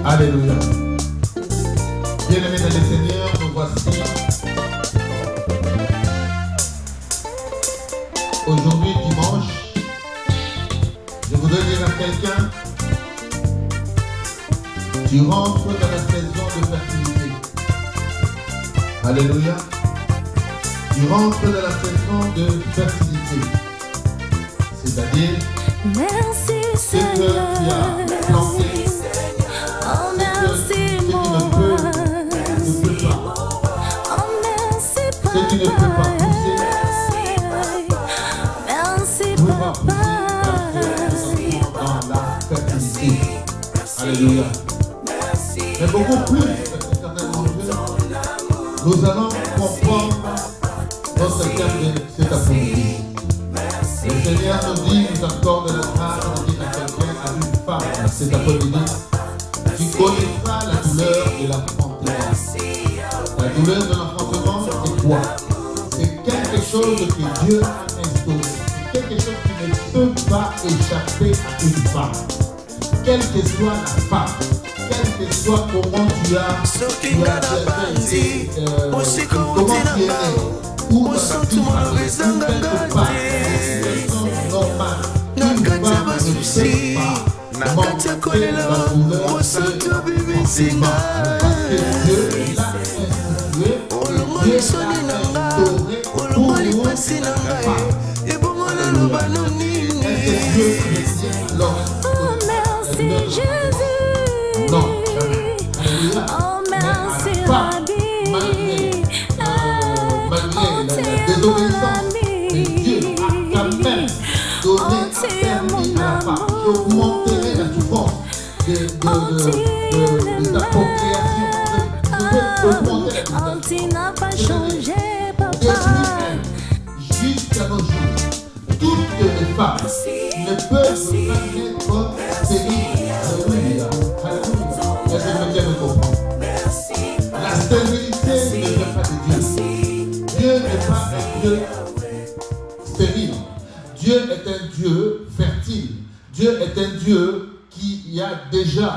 Alléluia. Bien-aimés dans le Seigneur, nous voici aujourd'hui dimanche. Je voudrais dire à quelqu'un, tu rentres dans la saison de fertilité. Alléluia. Tu rentres dans la saison de fertilité. C'est-à-dire merci ce que Seigneur. tu as planté, Oh merci moi. ce qui ne peut pas pousser. Merci Nous va papa. pousser dans la fertilité. Alléluia. Mais beaucoup plus, éternel mon Dieu, nous allons comprendre notre thème de cet après-midi. Le Seigneur nous dit, nous accorde la grâce, nous dit à quelqu'un, à une femme, cet après-midi, tu connaîtras la douleur de l'enfantement. La douleur de l'enfantement, c'est quoi? C'est quelque chose que Dieu a instauré. C'est quelque chose qui ne peut pas échapper à une femme. Quelle que soit la femme, quelle que soit comment tu as été, comment tu es né, ou dans ta vie, quelque part, normal, une femme ne peut pas manquer la douleur de l'enfantement. Parce que Dieu l'a institué, Dieu l'a instauré pour nous, la femme. Alléluia. Est-ce que Dieu vient alors? Oh merci Jésus. Non, jamais. Alléluia. Oh merci Mais à la femme, Rabbi. malgré la désobéissance, mais Dieu a quand même donné, a permis à la femme d'augmenter la souffrance de ta procréation. Je vais augmenter la Oh tu n'as pas changé papa. Depuis jusqu'à nos jours, toutes les femmes ne peuvent pas être stériles. Alléluia. Alléluia. Est-ce que quelqu'un me comprend? La stérilité ne vient pas de Dieu. Dieu n'est pas un Dieu stérile. Dieu est un Dieu fertile. Dieu est un Dieu qui a déjà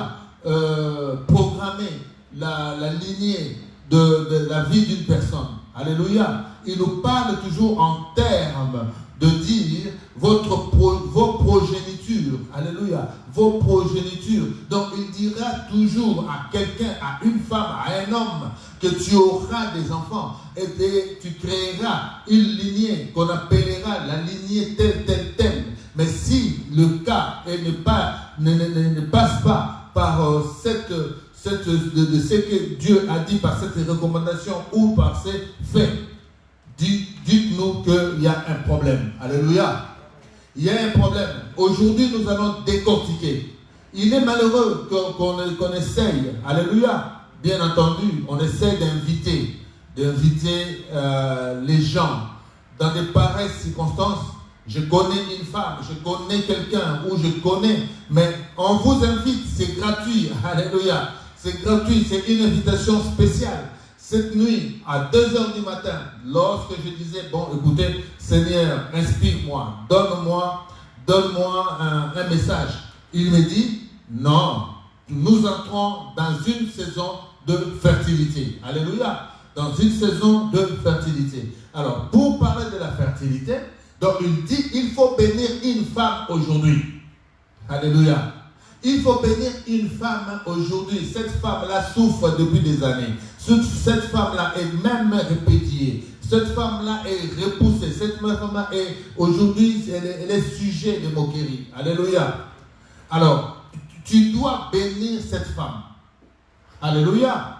programmé la lignée de la vie d'une personne. Alléluia. Il nous parle toujours en termes de dire vos progénitures. Alléluia. Vos progénitures. Donc il dira toujours à quelqu'un, à une femme, à un homme, que tu auras des enfants et tu créeras une lignée qu'on appellera la lignée telle. Mais si le cas ne passe pas par de ce que Dieu a dit par cette recommandation ou par ces faits, dites-nous qu'il y a un problème. Alléluia. Il y a un problème. Aujourd'hui, nous allons décortiquer. Il est malheureux qu'on essaye. Alléluia. Bien entendu, on essaie d'inviter les gens dans de pareilles circonstances. Je connais une femme, je connais quelqu'un, ou je connais, mais on vous invite, c'est gratuit. Alléluia. C'est gratuit, c'est une invitation spéciale. Cette nuit, à 2h du matin, lorsque je disais, bon, écoutez, Seigneur, inspire-moi, donne-moi un message. Il me dit, non, nous entrons dans une saison de fertilité. Alléluia. Dans une saison de fertilité. Alors, pour parler de la fertilité, donc il dit, il faut bénir une femme aujourd'hui. Alléluia. Il faut bénir une femme aujourd'hui. Cette femme-là souffre depuis des années. Cette femme-là est même répudiée. Cette femme-là est repoussée. Cette femme-là est aujourd'hui, elle est sujet de moquerie. Alléluia. Alors, tu dois bénir cette femme. Alléluia.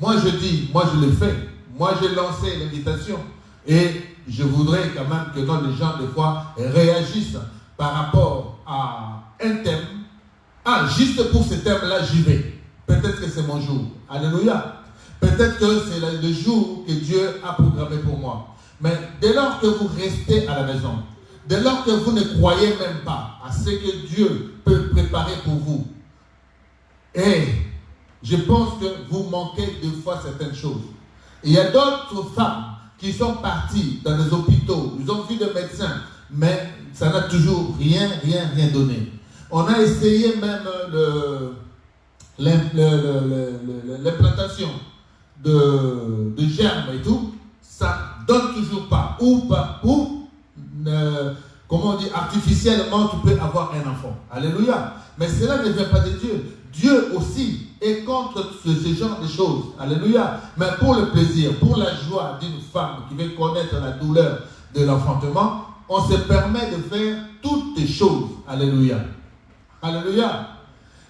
Moi je dis, moi je le fais. Moi j'ai lancé l'invitation. Et je voudrais quand même que quand les gens des fois réagissent par rapport à un thème. Ah, juste pour ce thème-là, j'y vais. Peut-être que c'est mon jour. Alléluia. Peut-être que c'est le jour que Dieu a programmé pour moi. Mais dès lors que vous restez à la maison, dès lors que vous ne croyez même pas à ce que Dieu peut préparer pour vous, et je pense que vous manquez de fois certaines choses. Il y a d'autres femmes qui sont parties dans les hôpitaux, ils ont vu des médecins, mais ça n'a toujours rien donné. On a essayé même l'implantation de germes et tout, ça donne toujours pas. Comment on dit, artificiellement, tu peux avoir un enfant. Alléluia. Mais cela ne vient pas de Dieu. Dieu aussi est contre ce genre de choses. Alléluia. Mais pour le plaisir, pour la joie d'une femme qui veut connaître la douleur de l'enfantement, on se permet de faire toutes les choses. Alléluia. Alléluia.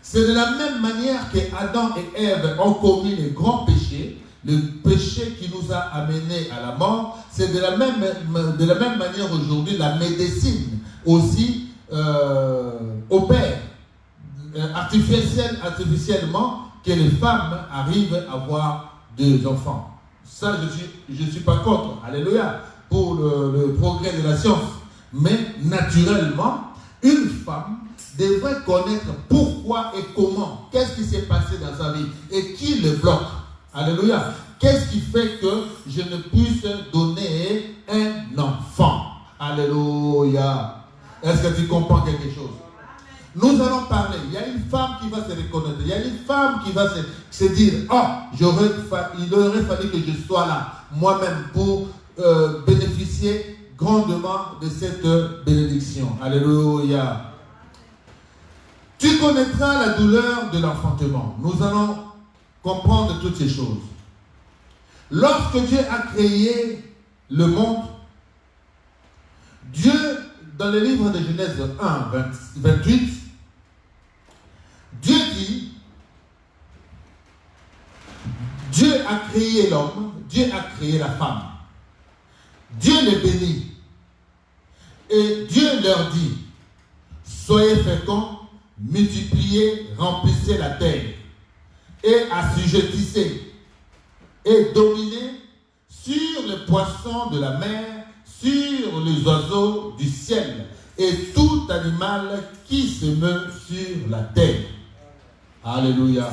C'est de la même manière que Adam et Ève ont commis les grands péchés, le péché qui nous a amenés à la mort. C'est de la même manière aujourd'hui, la médecine aussi opère artificiellement que les femmes arrivent à avoir des enfants. Ça, je suis pas contre. Alléluia. Pour le progrès de la science. Mais naturellement, une femme devrait connaître pourquoi et comment, qu'est-ce qui s'est passé dans sa vie et qui le bloque. Alléluia. Qu'est-ce qui fait que je ne puisse donner un enfant? Alléluia. Est-ce que tu comprends quelque chose? Nous allons parler. Il y a une femme qui va se reconnaître. Il y a une femme qui va se dire, il aurait fallu que je sois là, moi-même, pour bénéficier grandement de cette bénédiction. Alléluia. Tu connaîtras la douleur de l'enfantement. Nous allons comprendre toutes ces choses. Lorsque Dieu a créé le monde, Dieu, dans le livre de Genèse 1, 28, Dieu dit, Dieu a créé l'homme, Dieu a créé la femme. Dieu les bénit. Et Dieu leur dit, soyez féconds, multipliez, remplissez la terre et assujettissez et dominez sur les poissons de la mer, sur les oiseaux du ciel et tout animal qui se meut sur la terre. Alléluia.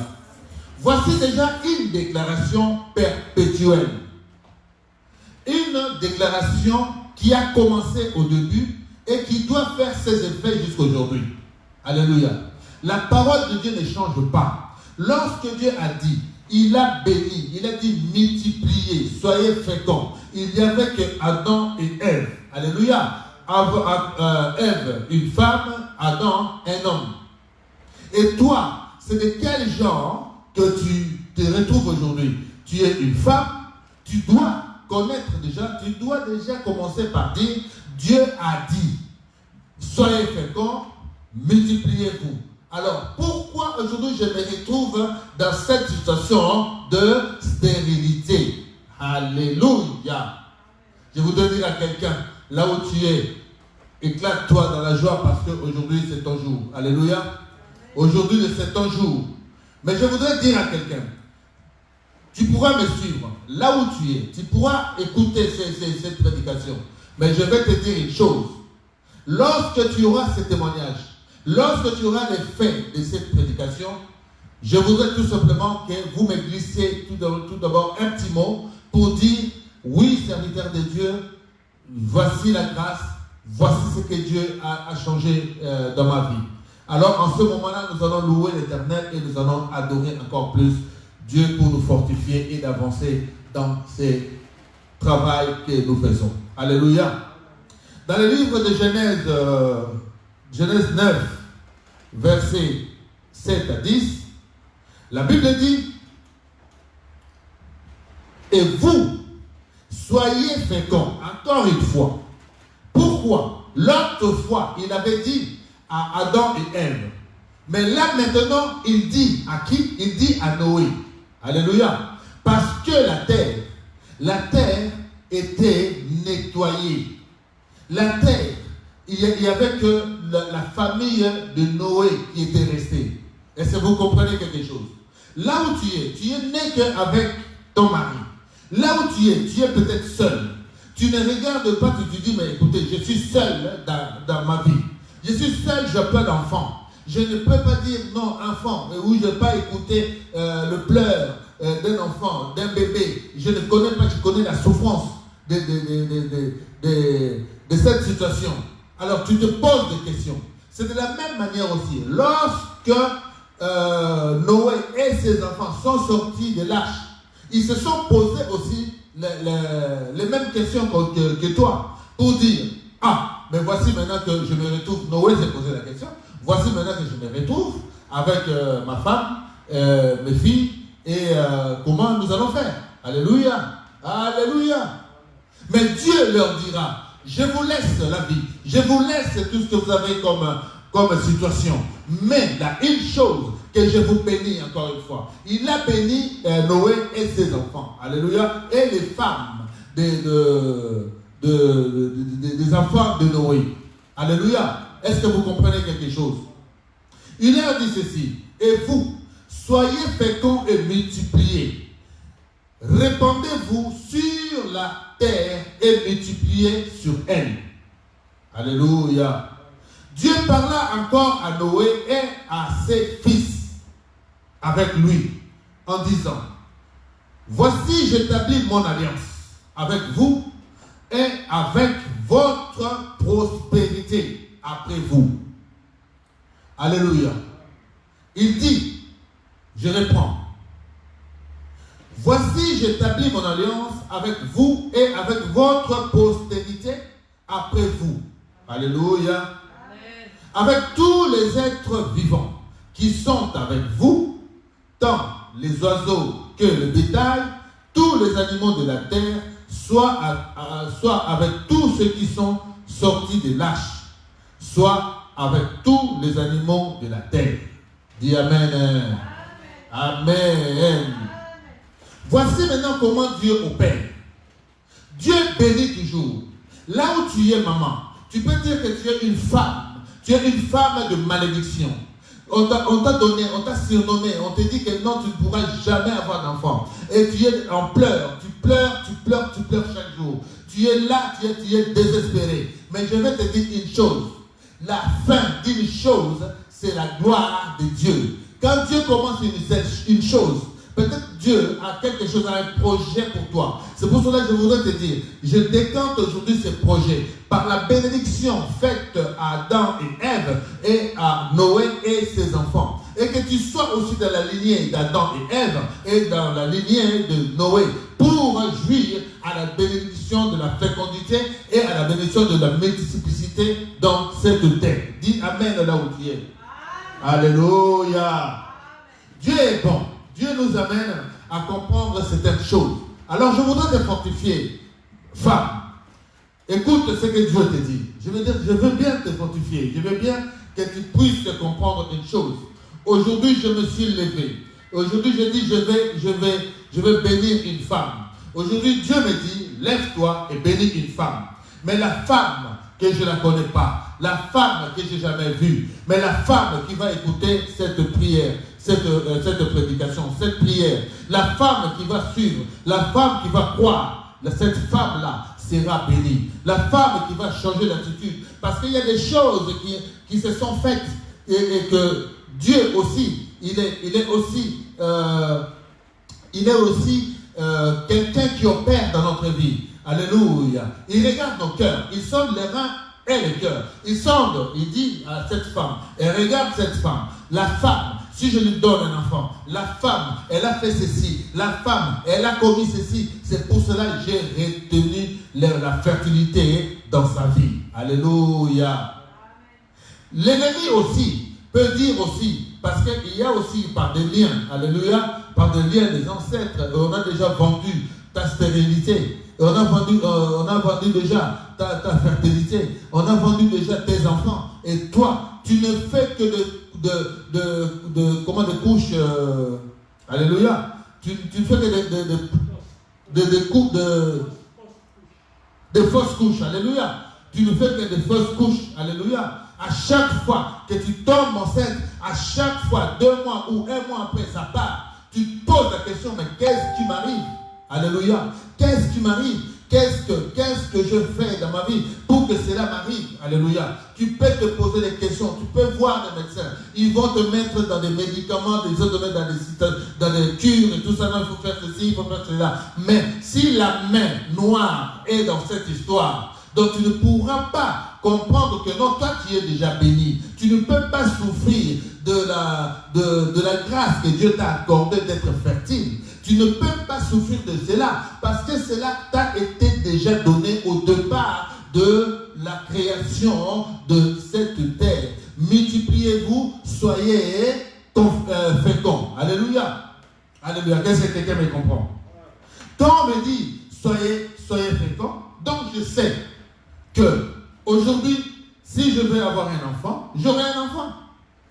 Voici déjà une déclaration perpétuelle. Une déclaration qui a commencé au début et qui doit faire ses effets jusqu'aujourd'hui. Alléluia. La parole de Dieu ne change pas. Lorsque Dieu a dit, il a béni, il a dit multipliez, soyez féconds. Il n'y avait que Adam et Ève. Alléluia. Ève, une femme, Adam, un homme. Et toi, c'est de quel genre que tu te retrouves aujourd'hui? Tu es une femme, tu dois connaître déjà, tu dois déjà commencer par dire, Dieu a dit, soyez féconds, multipliez-vous. Alors, pourquoi aujourd'hui je me retrouve dans cette situation de stérilité? Alléluia. Je voudrais dire à quelqu'un, là où tu es, éclate-toi dans la joie parce qu'aujourd'hui c'est ton jour. Alléluia. Aujourd'hui c'est ton jour. Mais je voudrais dire à quelqu'un, tu pourras me suivre là où tu es, tu pourras écouter cette prédication. Mais je vais te dire une chose. Lorsque tu auras ce témoignage, lorsque tu auras les faits de cette prédication, je voudrais tout simplement que vous me glissiez tout d'abord un petit mot pour dire, oui, serviteur de Dieu, voici la grâce, voici ce que Dieu a changé dans ma vie. Alors en ce moment-là, nous allons louer l'Éternel et nous allons adorer encore plus Dieu pour nous fortifier et d'avancer dans ces travaux que nous faisons. Alléluia. Dans le livre de Genèse 9, versets 7 à 10, la Bible dit, et vous, soyez féconds, encore une fois. Pourquoi? L'autre fois, il avait dit à Adam et Ève. Mais là maintenant, il dit à qui? Il dit à Noé. Alléluia. Parce que la terre était nettoyée. La terre, il n'y avait que la famille de Noé qui était restée. Est-ce que vous comprenez quelque chose? Là où tu es né qu'avec ton mari. Là où tu es peut-être seul. Tu ne regardes pas, tu te dis, mais écoutez, je suis seul dans ma vie. Je suis seul, je n'ai pas d'enfant. Je ne peux pas dire non, enfant, ou je ne peux pas écouter le pleur d'un enfant, d'un bébé. Je ne connais pas, je connais la souffrance de cette situation. Alors tu te poses des questions. C'est de la même manière aussi. Lorsque Noé et ses enfants sont sortis de l'arche, ils se sont posés aussi les mêmes questions que toi, pour dire, ah, mais voici maintenant que je me retrouve, Noé s'est posé la question, voici maintenant que je me retrouve avec ma femme, mes filles, et comment nous allons faire? Alléluia, alléluia. Mais Dieu leur dira, je vous laisse la vie, je vous laisse tout ce que vous avez comme situation. Mais il y a une chose que je vous bénis encore une fois. Il a béni Noé et ses enfants. Alléluia. Et les femmes des enfants de Noé. Alléluia. Est-ce que vous comprenez quelque chose? Il leur dit ceci. Et vous, soyez féconds et multipliez. Répandez-vous sur la terre et multipliez sur elle. Alléluia. Dieu parla encore à Noé et à ses fils avec lui en disant, voici j'établis mon alliance avec vous et avec votre prospérité après vous. Alléluia. Il dit, je reprends, voici j'établis mon alliance avec vous et avec votre postérité après vous. Alléluia. Avec tous les êtres vivants qui sont avec vous, tant les oiseaux que le bétail, tous les animaux de la terre, soit avec tous ceux qui sont sortis de l'arche, soit avec tous les animaux de la terre. Dis Amen. Amen. Voici maintenant comment Dieu opère. Dieu bénit toujours. Là où tu es, maman, tu peux dire que tu es une femme. Tu es une femme de malédiction. On t'a donné, on t'a surnommé, on te dit que non, tu ne pourras jamais avoir d'enfant. Et tu es en pleurs, tu pleures chaque jour. Tu es là, tu es désespéré. Mais je vais te dire une chose. La fin d'une chose, c'est la gloire de Dieu. Quand Dieu commence une chose, peut-être Dieu a quelque chose, un projet pour toi. C'est pour cela que je voudrais te dire, je décante aujourd'hui ce projet par la bénédiction faite à Adam et Ève et à Noé et ses enfants. Et que tu sois aussi dans la lignée d'Adam et Ève et dans la lignée de Noé pour jouir à la bénédiction de la fécondité et à la bénédiction de la multiplicité dans cette terre. Dis Amen là où tu es. Alléluia. Dieu est bon. Dieu nous amène à comprendre certaines choses. Alors je voudrais te fortifier, femme. Écoute ce que Dieu te dit. Je veux bien te fortifier. Je veux bien que tu puisses comprendre une chose. Aujourd'hui, je me suis levé. Aujourd'hui, je dis, je vais bénir une femme. Aujourd'hui, Dieu me dit, lève-toi et bénis une femme. Mais la femme que je ne la connais pas, la femme que je n'ai jamais vue, mais la femme qui va écouter cette prière, cette prédication, cette prière, la femme qui va suivre, la femme qui va croire, cette femme-là sera bénie. La femme qui va changer d'attitude. Parce qu'il y a des choses qui se sont faites et que Dieu aussi, il est aussi quelqu'un qui opère dans notre vie. Alléluia. Il regarde nos cœurs. Il sonde les reins et les cœurs. Il sonde, il dit à cette femme, et regarde cette femme. La femme, si je lui donne un enfant, la femme, elle a fait ceci. La femme, elle a commis ceci. C'est pour cela que j'ai retenu la fertilité dans sa vie. Alléluia. L'ennemi aussi peut dire aussi, parce qu'il y a aussi par des liens, alléluia, par des liens des ancêtres, on a déjà vendu ta stérilité. On a vendu déjà ta fertilité. On a vendu déjà tes enfants. Et toi, tu ne fais que de couches. Alléluia. Tu ne fais que de fausses couches. Alléluia. Tu ne fais que de fausses couches. Alléluia. À chaque fois que tu tombes enceinte, à chaque fois, 2 mois ou 1 mois après ça part, tu te poses la question, mais qu'est-ce qui m'arrive? Alléluia. Qu'est-ce qui m'arrive? Qu'est-ce que je fais dans ma vie pour que cela m'arrive? Alléluia. Tu peux te poser des questions. Tu peux voir des médecins. Ils vont te mettre dans des médicaments, ils vont te mettre dans des cures et tout ça. Non, il faut faire ceci, il faut faire cela. Mais si la main noire est dans cette histoire, donc tu ne pourras pas comprendre que non, toi tu es déjà béni. Tu ne peux pas souffrir de la grâce que Dieu t'a accordée d'être fertile, tu ne peux pas souffrir de cela parce que cela t'a été déjà donné au départ de la création de cette terre. Multipliez-vous, soyez féconds. Alléluia. Alléluia. Qu'est-ce que quelqu'un me comprend? Quand on me dit soyez féconds, donc je sais que aujourd'hui, si je veux avoir un enfant, j'aurai un enfant.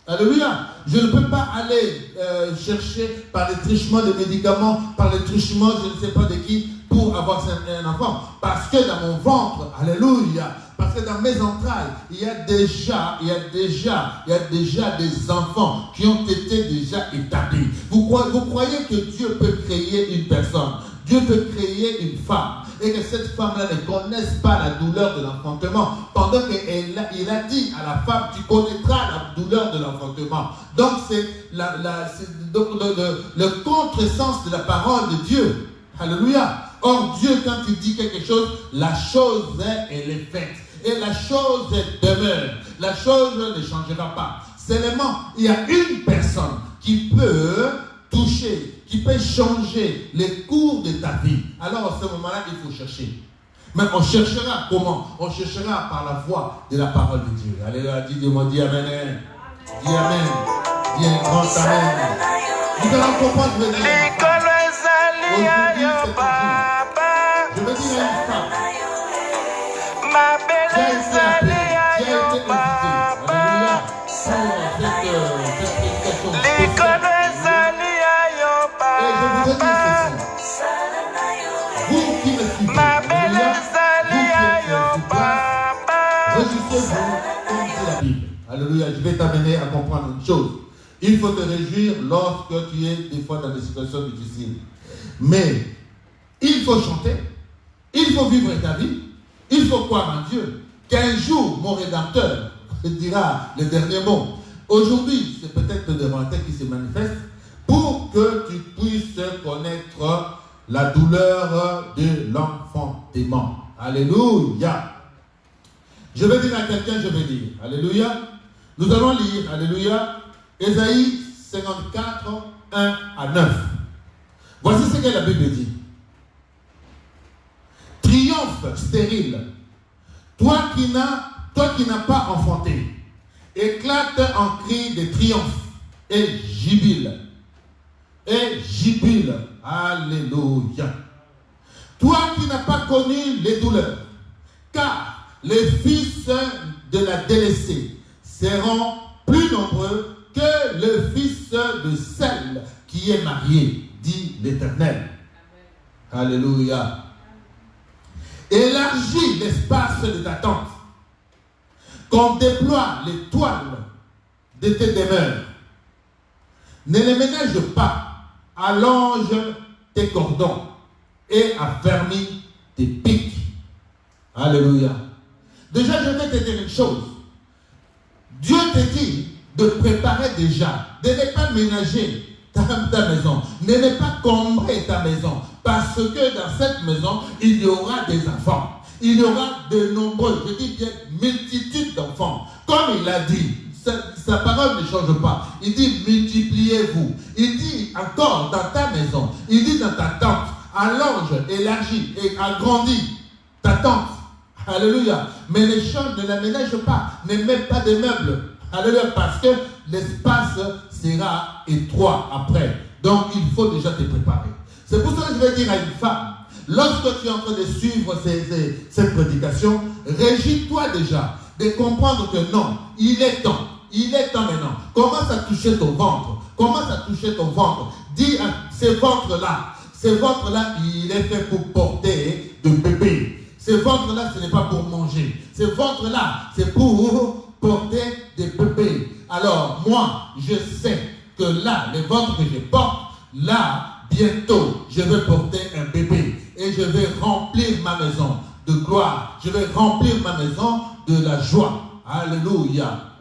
Alléluia. Je ne peux pas aller chercher par les trichements de médicaments, par les trichements je ne sais pas de qui, pour avoir un enfant. Parce que dans mon ventre, alléluia, parce que dans mes entrailles, il y a déjà des enfants qui ont été déjà établis. Vous croyez que Dieu peut créer une personne, Dieu peut créer une femme, et que cette femme-là ne connaisse pas la douleur de l'enfantement, pendant qu'il a dit à la femme, tu connaîtras la douleur de l'enfantement. Donc c'est le contresens de la parole de Dieu. Alléluia. Or Dieu, quand il dit quelque chose, la chose elle est faite. Et la chose demeure. La chose ne changera pas. Seulement, il y a une personne qui peut toucher, qui peut changer les cours de ta vie. Alors, à ce moment-là, il faut chercher. Mais on cherchera comment? On cherchera par la voix de la parole de Dieu. Alléluia, dis-moi, dis Amen. Dis Amen. Dis un grand Amen. Nous allons comprendre le dire. Je veux dire à une femme. Ma belle Zalia, yo papa. L'école Zalia, yo papa. Vous qui me suivez, ma belle Zalia, yo papa. réjouissez-vous comme dit la Bible. Alléluia, je vais t'amener à comprendre une chose. Il faut te réjouir lorsque tu es des fois dans des situations difficiles. Mais il faut chanter, il faut vivre ta vie. Il faut croire en Dieu, qu'un jour, mon Rédempteur dira le dernier mot. Aujourd'hui, c'est peut-être le Rédempteur qui se manifeste pour que tu puisses connaître la douleur de l'enfantement. Alléluia. Je vais dire à quelqu'un, je vais dire. Alléluia. Nous allons lire, alléluia, Ésaïe 54, 1 à 9. Voici ce que la Bible dit. Triomphe stérile, toi qui n'as pas enfanté, éclate en cri de triomphe et jubile. Alléluia. Toi qui n'as pas connu les douleurs, car les fils de la délaissée seront plus nombreux que le fils de celle qui est mariée, dit l'Éternel. Alléluia. Élargis l'espace de ta tente, qu'on déploie les toiles de tes demeures. Ne les ménage pas, allonge tes cordons et affermis tes pics. Alléluia. Déjà, je vais te dire une chose. Dieu te dit de préparer déjà, de ne pas ménager ta maison, ne pas combrer ta maison, parce que dans cette maison, il y aura des enfants. Il y aura de nombreux, je dis bien multitude d'enfants. Comme il a dit, sa parole ne change pas. Il dit multipliez-vous. Il dit encore dans ta maison, il dit dans ta tente, allonge, élargis et agrandis ta tente. Alléluia. Mais les choses ne la ménagent pas. Ne mets pas de meubles. Alléluia. Parce que l'espace sera étroit après. Donc il faut déjà te préparer. C'est pour ça que je vais dire à une femme, lorsque tu es en train de suivre cette prédication, régis-toi déjà de comprendre que non, il est temps maintenant. Commence à toucher ton ventre. Commence à toucher ton ventre. Dis à ce ventre-là, il est fait pour porter de bébés. Ce ventre-là, ce n'est pas pour manger. Ce ventre-là, c'est pour porter des bébés. Alors, moi, je sais que là, le ventre que je porte, là, bientôt, je vais porter un bébé. Et je vais remplir ma maison de gloire. Je vais remplir ma maison de la joie. Alléluia.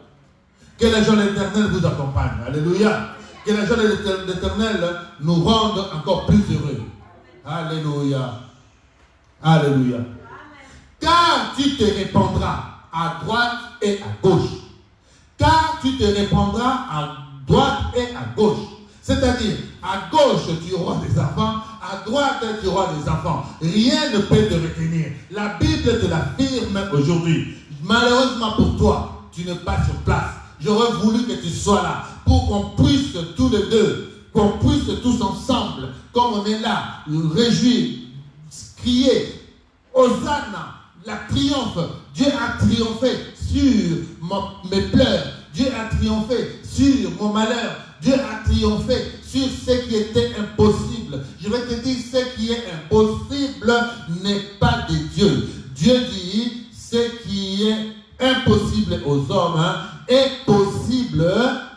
Que la joie de l'Éternel vous accompagne. Alléluia. Que la joie de l'Éternel nous rende encore plus heureux. Alléluia. Alléluia. Car tu te répandras à droite et à gauche. Car tu te répandras à droite et à gauche. C'est-à-dire, à gauche, tu auras des enfants, à droite, tu auras des enfants. Rien ne peut te retenir. La Bible te l'affirme aujourd'hui. Malheureusement pour toi, tu n'es pas sur place. J'aurais voulu que tu sois là pour qu'on puisse tous les deux, qu'on puisse tous ensemble, comme on est là, réjouir, crier, Hosanna, la triomphe. Dieu a triomphé sur mes pleurs. Dieu a triomphé sur mon malheur. Dieu a triomphé sur ce qui était impossible. Je vais te dire, ce qui est impossible n'est pas de Dieu. Dieu dit, ce qui est impossible aux hommes est possible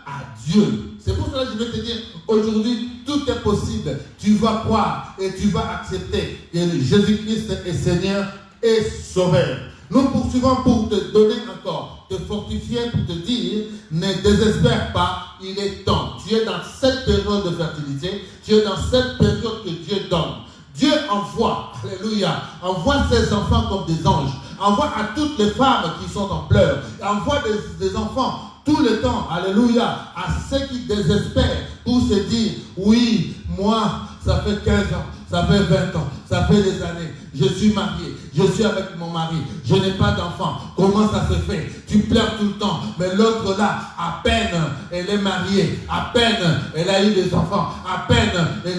à Dieu. C'est pour cela que je vais te dire, aujourd'hui, tout est possible. Tu vas croire et tu vas accepter que Jésus-Christ est Seigneur et Sauveur. Nous poursuivons pour te donner encore, te fortifier, pour te dire, ne désespère pas, il est temps. Tu es dans cette période de fertilité, tu es dans cette période que Dieu donne. Dieu envoie, alléluia, envoie ses enfants comme des anges, envoie à toutes les femmes qui sont en pleurs, envoie des enfants tout le temps, alléluia, à ceux qui désespèrent pour se dire, oui, moi, ça fait 15 ans, ça fait 20 ans, ça fait des années, je suis marié, je suis avec mon mari, je n'ai pas d'enfant, comment ça se fait? Tu pleures tout le temps, mais l'autre là, à peine elle est mariée, à peine elle a eu des enfants, à peine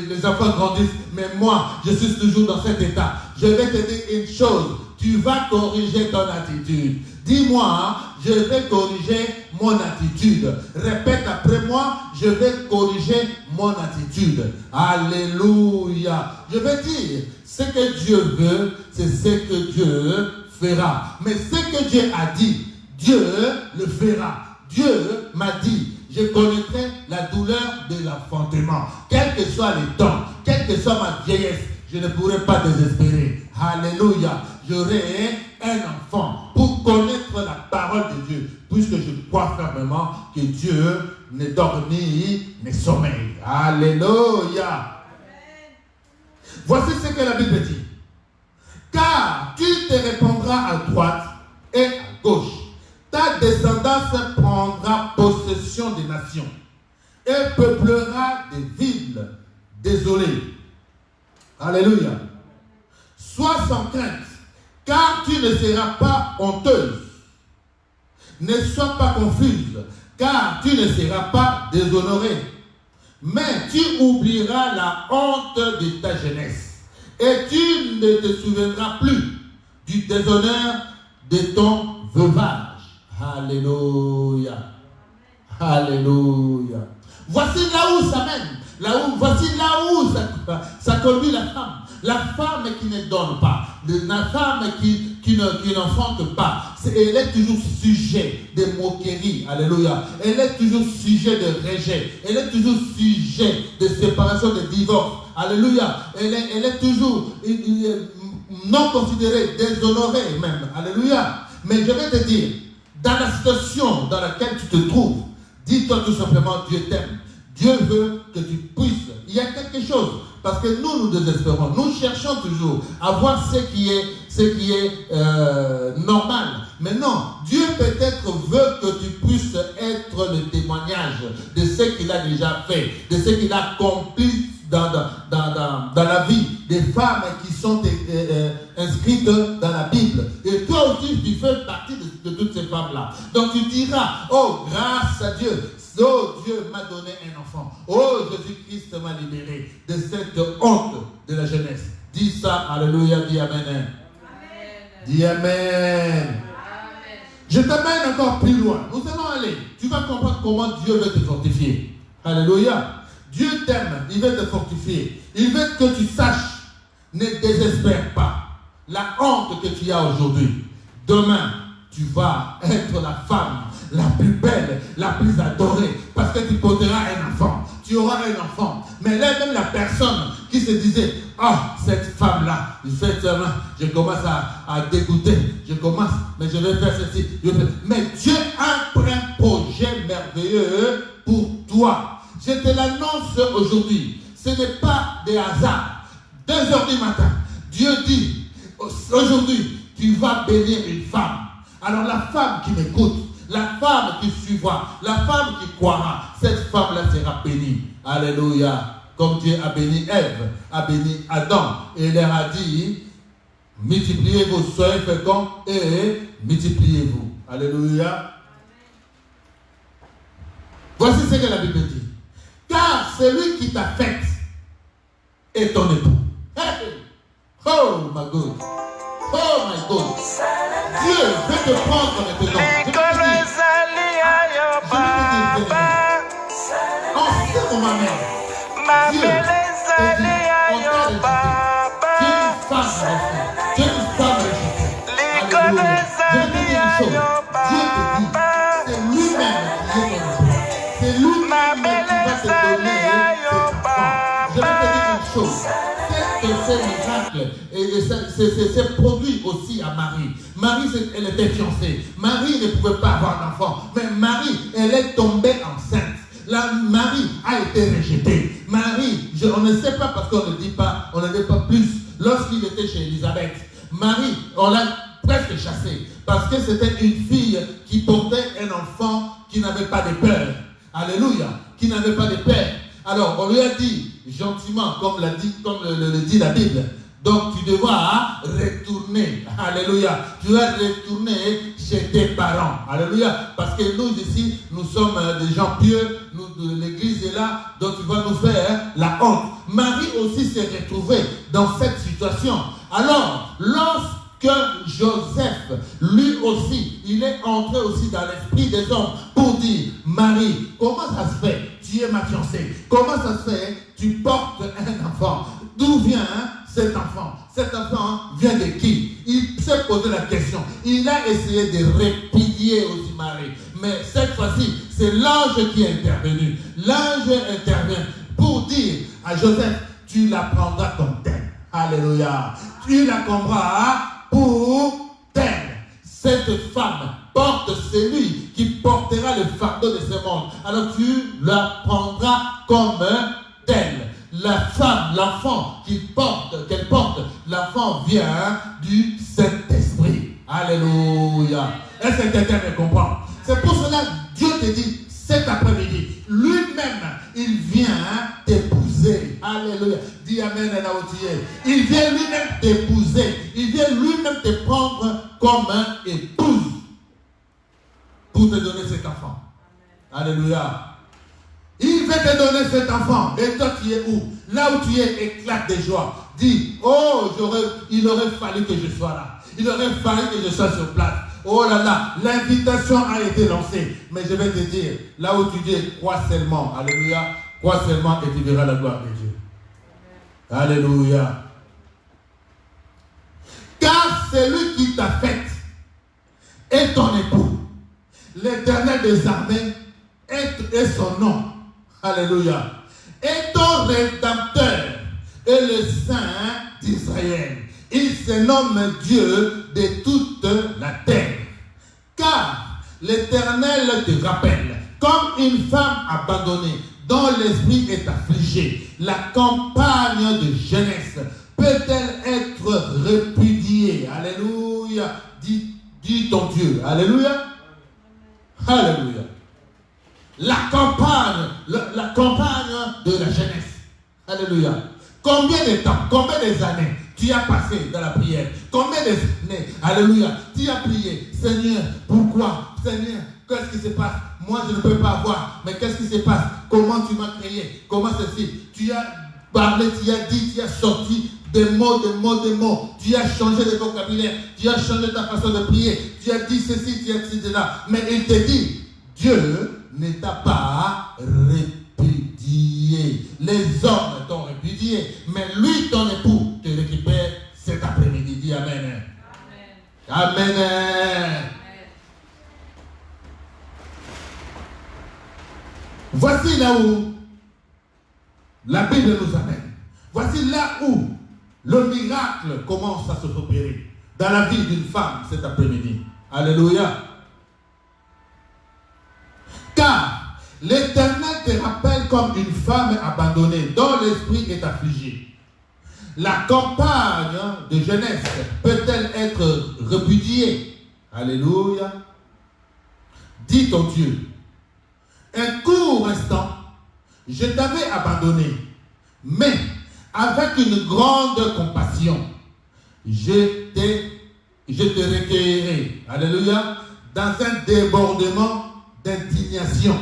les enfants grandissent, mais moi, je suis toujours dans cet état. Je vais te dire une chose, tu vas corriger ton attitude. Dis-moi, je vais corriger mon attitude. Répète après moi, je vais corriger mon attitude. Alléluia. Je vais dire, ce que Dieu veut, c'est ce que Dieu fera. Mais ce que Dieu a dit, Dieu le fera. Dieu m'a dit, je connaîtrai la douleur de l'enfantement. Quels que soient les temps, quelle que soit ma vieillesse, je ne pourrai pas désespérer. Alléluia. J'aurai un enfant pour connaître la parole de Dieu, puisque je crois fermement que Dieu ne dort ni ne sommeille. Alléluia. Voici ce que la Bible dit. Car tu te répandras à droite et à gauche. Ta descendance prendra possession des nations et peuplera des villes désolées. Alléluia. Sois sans crainte, car tu ne seras pas honteuse. Ne sois pas confuse, car tu ne seras pas déshonorée. Mais tu oublieras la honte de ta jeunesse, et tu ne te souviendras plus du déshonneur de ton veuvage. Alléluia. Alléluia. Voici là où ça mène. Voici là où ça conduit la femme. La femme qui ne donne pas, la femme qui n'enfante pas, elle est toujours sujet de moquerie. Alléluia. Elle est toujours sujet de rejet. Elle est toujours sujet de séparation, de divorce. Alléluia. Elle est toujours non considérée, déshonorée même. Alléluia. Mais je vais te dire, dans la situation dans laquelle tu te trouves, dis-toi tout simplement, Dieu t'aime. Dieu veut que tu puisses. Il y a quelque chose. Parce que nous désespérons. Nous cherchons toujours à voir ce qui est normal. Mais non, Dieu peut-être veut que tu puisses être le témoignage de ce qu'il a déjà fait, de ce qu'il a accompli dans la vie des femmes qui sont inscrites dans la Bible. Et toi aussi, tu fais partie de toutes ces femmes-là. Donc tu diras, oh, grâce à Dieu, oh, Dieu m'a donné un enfant. Oh, Jésus-Christ m'a libéré de cette honte de la jeunesse. Dis ça, alléluia, dis amen. Amen. Dis amen. Je t'amène encore plus loin. Nous allons aller. Tu vas comprendre comment Dieu veut te fortifier. Alléluia. Dieu t'aime, il veut te fortifier. Il veut que tu saches, ne désespère pas. La honte que tu as aujourd'hui, demain, tu vas être la femme la plus belle, la plus adorée, parce que tu porteras un enfant. Tu auras un enfant. Mais là, même la personne qui se disait, ah, cette femme-là, je commence à dégoûter, mais je vais faire ceci. Mais Dieu a un projet merveilleux pour toi. Je te l'annonce aujourd'hui. Ce n'est pas des hasards. 2 heures du matin, Dieu dit, aujourd'hui, tu vas bénir une femme. Alors la femme qui m'écoute, la femme qui suivra, la femme qui croira, cette femme-là sera bénie. Alléluia. Comme Dieu a béni Ève, a béni Adam. Et il leur a dit, multipliez-vous, soyez féconds et multipliez-vous. Alléluia. Voici ce que la Bible dit. Car celui qui t'a fait est ton époux. Oh my God. Oh my God. Dieu veut te prendre maintenant. En ce moment-là, Dieu te dit, on t'a rejeté. Tu es une femme rejetée. Alléluia. Je vais te dire une chose. Dieu te dit, c'est lui-même qui est ton époux. C'est lui-même qui va te donner cet enfant. Je vais te dire une chose. Ces miracles, et c'est produit aussi à Marie. Marie, elle était fiancée. Marie ne pouvait pas avoir d'enfant. Mais Marie, elle est tombée enceinte. Marie a été rejetée. Marie, on ne sait pas parce qu'on ne dit pas, on ne dit pas plus. Lorsqu'il était chez Élisabeth, Marie, on l'a presque chassée. Parce que c'était une fille qui portait un enfant qui n'avait pas de père. Alléluia. Qui n'avait pas de père. Alors, on lui a dit gentiment, comme le dit la Bible, donc tu devras retourner. Alléluia. Tu vas retourner chez tes parents. Alléluia. Parce que nous ici, nous sommes des gens pieux. L'église est là, donc tu vas nous faire la honte. Marie aussi s'est retrouvée dans cette situation. Alors, lorsque Joseph, lui aussi, il est entré aussi dans l'esprit des hommes pour dire, Marie, comment ça se fait? Tu es ma fiancée. Comment ça se fait? Tu portes un enfant. D'où vient cet enfant? Cet enfant vient de qui? Il s'est posé la question. Il a essayé de répudier aussi Marie. Mais cette fois-ci, c'est l'ange qui est intervenu. L'ange intervient pour dire à Joseph, tu la prendras comme telle. Alléluia. Tu la prendras pour telle. Cette femme porte celui qui portera le fardeau de ce monde. Alors tu la prendras comme telle. La femme, l'enfant qu'elle porte, l'enfant vient du Saint-Esprit. Alléluia. Est-ce que quelqu'un me comprend? C'est pour cela que Dieu te dit cet après-midi, lui-même, il vient t'épouser. Alléluia. Dis Amen là où tu es. Il vient lui-même t'épouser. Il vient lui-même te prendre comme épouse pour te donner cet enfant. Alléluia. Il veut te donner cet enfant. Et toi, tu es où? Là où tu es, éclate de joie. Dis, oh, il aurait fallu que je sois là. Il aurait fallu que je sois sur place. Oh là là, l'invitation a été lancée. Mais je vais te dire, là où tu dis, crois seulement. Alléluia. Crois seulement et tu verras la gloire de Dieu. Alléluia. Car celui qui t'a fait est ton époux. L'Éternel des armées est son nom. Alléluia. Et ton rédempteur est le Saint d'Israël. Il se nomme Dieu de toute la terre. Car l'Éternel te rappelle, comme une femme abandonnée, dont l'esprit est affligé, la campagne de jeunesse peut-elle être répudiée? Alléluia. Dis ton Dieu. Alléluia. Alléluia. La campagne de la jeunesse. Alléluia. Combien de temps, combien d'années tu as passé dans la prière? Combien d'années, alléluia, tu as prié? Seigneur, pourquoi? Seigneur, qu'est-ce qui se passe? Moi, je ne peux pas voir. Mais qu'est-ce qui se passe? Comment tu m'as créé? Comment ceci? Tu as parlé, tu as dit, tu as sorti des mots. Tu as changé de vocabulaire. Tu as changé ta façon de prier. Tu as dit ceci, tu as dit cela. Mais il te dit, Dieu ne t'a pas répudié. Les hommes t'ont répudié, mais lui, ton époux, te récupère cet après-midi. Dis Amen. Amen. Amen. Voici là où la Bible nous amène. Voici là où le miracle commence à se opérer dans la vie d'une femme cet après-midi. Alléluia. Car l'Éternel te rappelle comme une femme abandonnée dont l'esprit est affligé. La campagne de jeunesse peut-elle être répudiée? Alléluia. Dis ton Dieu. un court instant, je t'avais abandonné, mais avec une grande compassion, je te recueillerai, alléluia, dans un débordement d'indignation.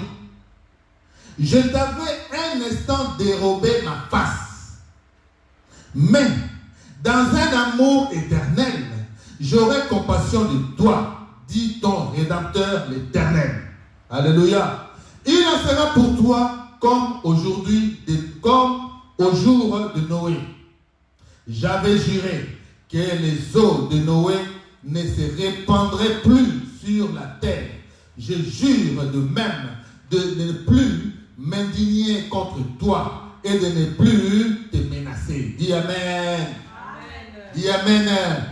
Je t'avais un instant dérobé ma face, mais dans un amour éternel, j'aurai compassion de toi, dit ton Rédempteur l'Éternel. Alléluia. Il en sera pour toi comme aujourd'hui, comme au jour de Noé. J'avais juré que les eaux de Noé ne se répandraient plus sur la terre. Je jure de même de ne plus m'indigner contre toi et de ne plus te menacer. Dis Amen. Amen. Dis Amen. Amen.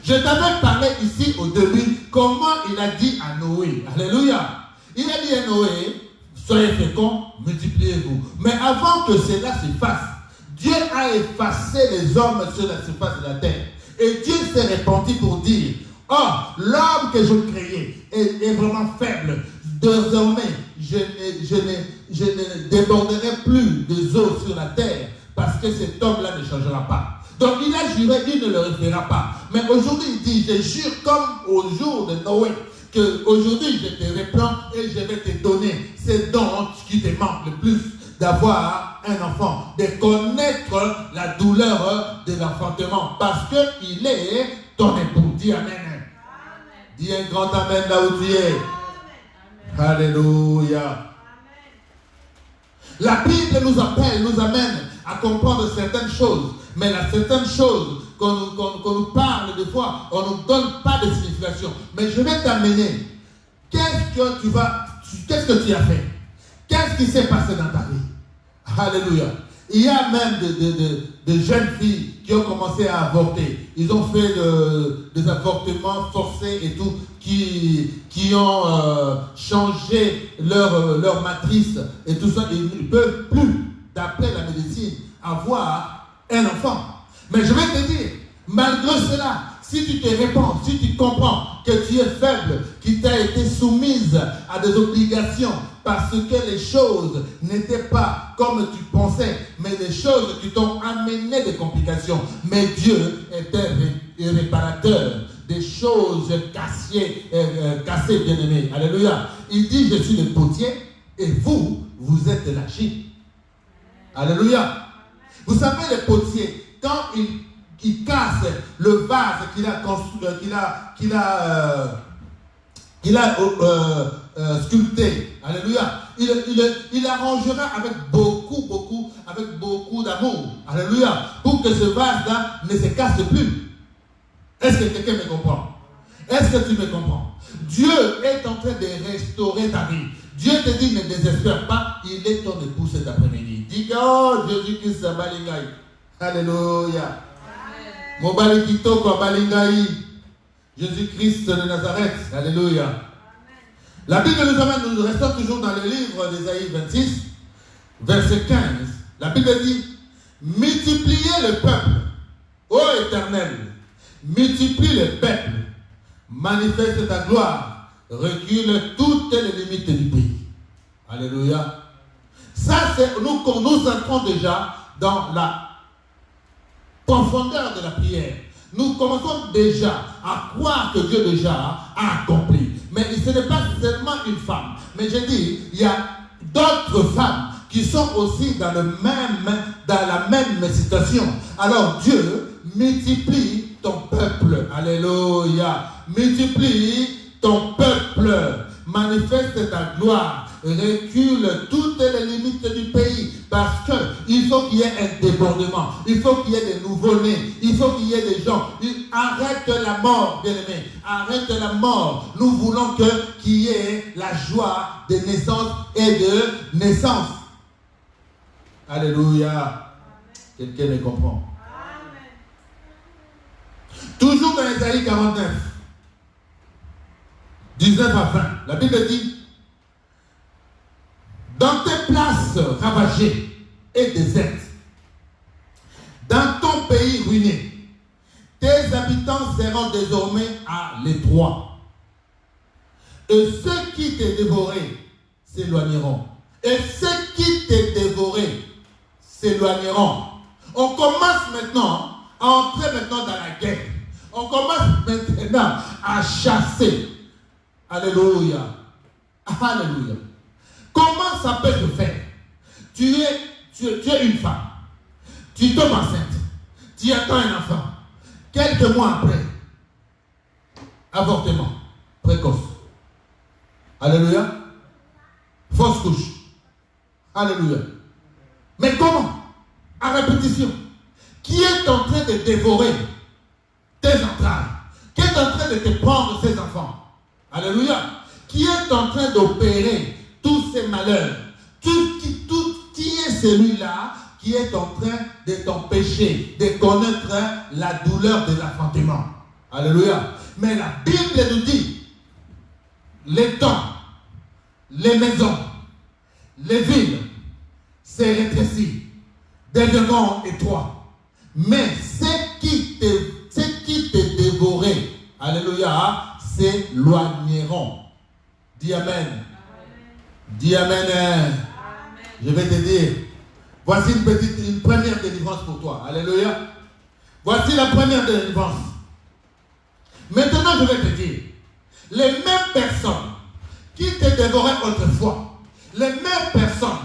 Je t'avais parlé ici au début comment il a dit à Noé. Alléluia. Il a dit à Noé, soyez féconds, multipliez-vous. Mais avant que cela se fasse, Dieu a effacé les hommes sur la surface de la terre. Et Dieu s'est répandu pour dire, oh, l'homme que je créais est vraiment faible. Désormais, je ne déborderai plus des eaux sur la terre parce que cet homme-là ne changera pas. Donc il a juré, il ne le refera pas. Mais aujourd'hui, il dit, je jure comme au jour de Noé, qu'aujourd'hui je te reprends et je vais te donner ce dont qui te manque le plus, d'avoir un enfant, de connaître la douleur de l'enfantement, parce qu'il est ton époux. Dis Amen. Amen. Dis un grand Amen là où tu es. Amen. Alléluia. Amen. La Bible nous appelle, nous amène à comprendre certaines choses, mais la certaines choses qu'on nous parle des fois, on ne nous donne pas de signification. Mais je vais t'amener. Qu'est-ce que tu as fait? Qu'est-ce qui s'est passé dans ta vie? Alléluia. Il y a même de jeunes filles qui ont commencé à avorter. Ils ont fait des avortements forcés et tout, qui ont changé leur matrice et tout ça. Ils ne peuvent plus, d'après la médecine, avoir un enfant. Mais je vais te dire, malgré cela, si tu te réponds, si tu comprends que tu es faible, qui t'a été soumise à des obligations parce que les choses n'étaient pas comme tu pensais, mais des choses qui t'ont amené des complications. Mais Dieu était réparateur des choses cassées, bien-aimés. Alléluia. Il dit, je suis le potier et vous êtes l'argile. Alléluia. Vous savez, le potier, quand il casse le vase qu'il a sculpté, alléluia, il arrangera avec beaucoup d'amour, alléluia, pour que ce vase-là ne se casse plus. Est-ce que quelqu'un me comprend? Est-ce que tu me comprends? Dieu est en train de restaurer ta vie. Dieu te dit, ne désespère pas, il est ton époux cet après-midi. Dis que, oh, Jésus-Christ, ça balingaï. Alléluia. Mobali kitoko balingaï. Jésus-Christ de Nazareth. Alléluia. Amen. La Bible nous amène, nous restons toujours dans le livre d'Ésaïe 26, verset 15. La Bible dit, multipliez le peuple, ô Éternel, multiplie le peuple, manifeste ta gloire, recule toutes les limites du pays. Alléluia. Ça, c'est nous entrons déjà dans la profondeur de la prière. Nous commençons déjà à croire que Dieu déjà a accompli. Mais ce n'est pas seulement une femme. Mais je dis, il y a d'autres femmes qui sont aussi dans la même situation. Alors Dieu multiplie ton peuple. Alléluia. Multiplie ton peuple. Manifeste ta gloire. Recule toutes les limites du pays, parce qu'il faut qu'il y ait un débordement, il faut qu'il y ait des nouveaux-nés, il faut qu'il y ait des gens. Arrête la mort, bien-aimé, arrête la mort. Nous voulons qu'il y ait la joie de naissance et de naissance. Alléluia. Quelqu'un me comprend? Amen. Toujours dans Ésaïe 49, 19 à 20, la Bible dit, dans tes places ravagées et désertes, dans ton pays ruiné, tes habitants seront désormais à l'étroit. Et ceux qui te dévoraient s'éloigneront. Et ceux qui te dévoraient s'éloigneront. On commence maintenant à entrer maintenant dans la guerre. On commence maintenant à chasser. Alléluia. Alléluia. Comment ça peut se faire? Tu es une femme. Tu tombes enceinte. Tu attends un enfant. Quelques mois après, avortement précoce. Alléluia. Fausse couche. Alléluia. Mais comment? À répétition. Qui est en train de dévorer tes entrailles? Qui est en train de te prendre tes enfants? Alléluia. Qui est en train d'opérer tous ces malheurs? Qui est celui-là qui est en train de t'empêcher de connaître la douleur de l'enfantement? Alléluia. Mais la Bible nous dit, les temps, les maisons, les villes se rétrécissent, deviendront étroits. Mais ceux qui te dévoraient, alléluia, s'éloigneront. Dis Amen. Dis Amen. Amen. Je vais te dire, voici une première délivrance pour toi. Alléluia. Voici la première délivrance. Maintenant, je vais te dire, les mêmes personnes qui te dévoraient autrefois, les mêmes personnes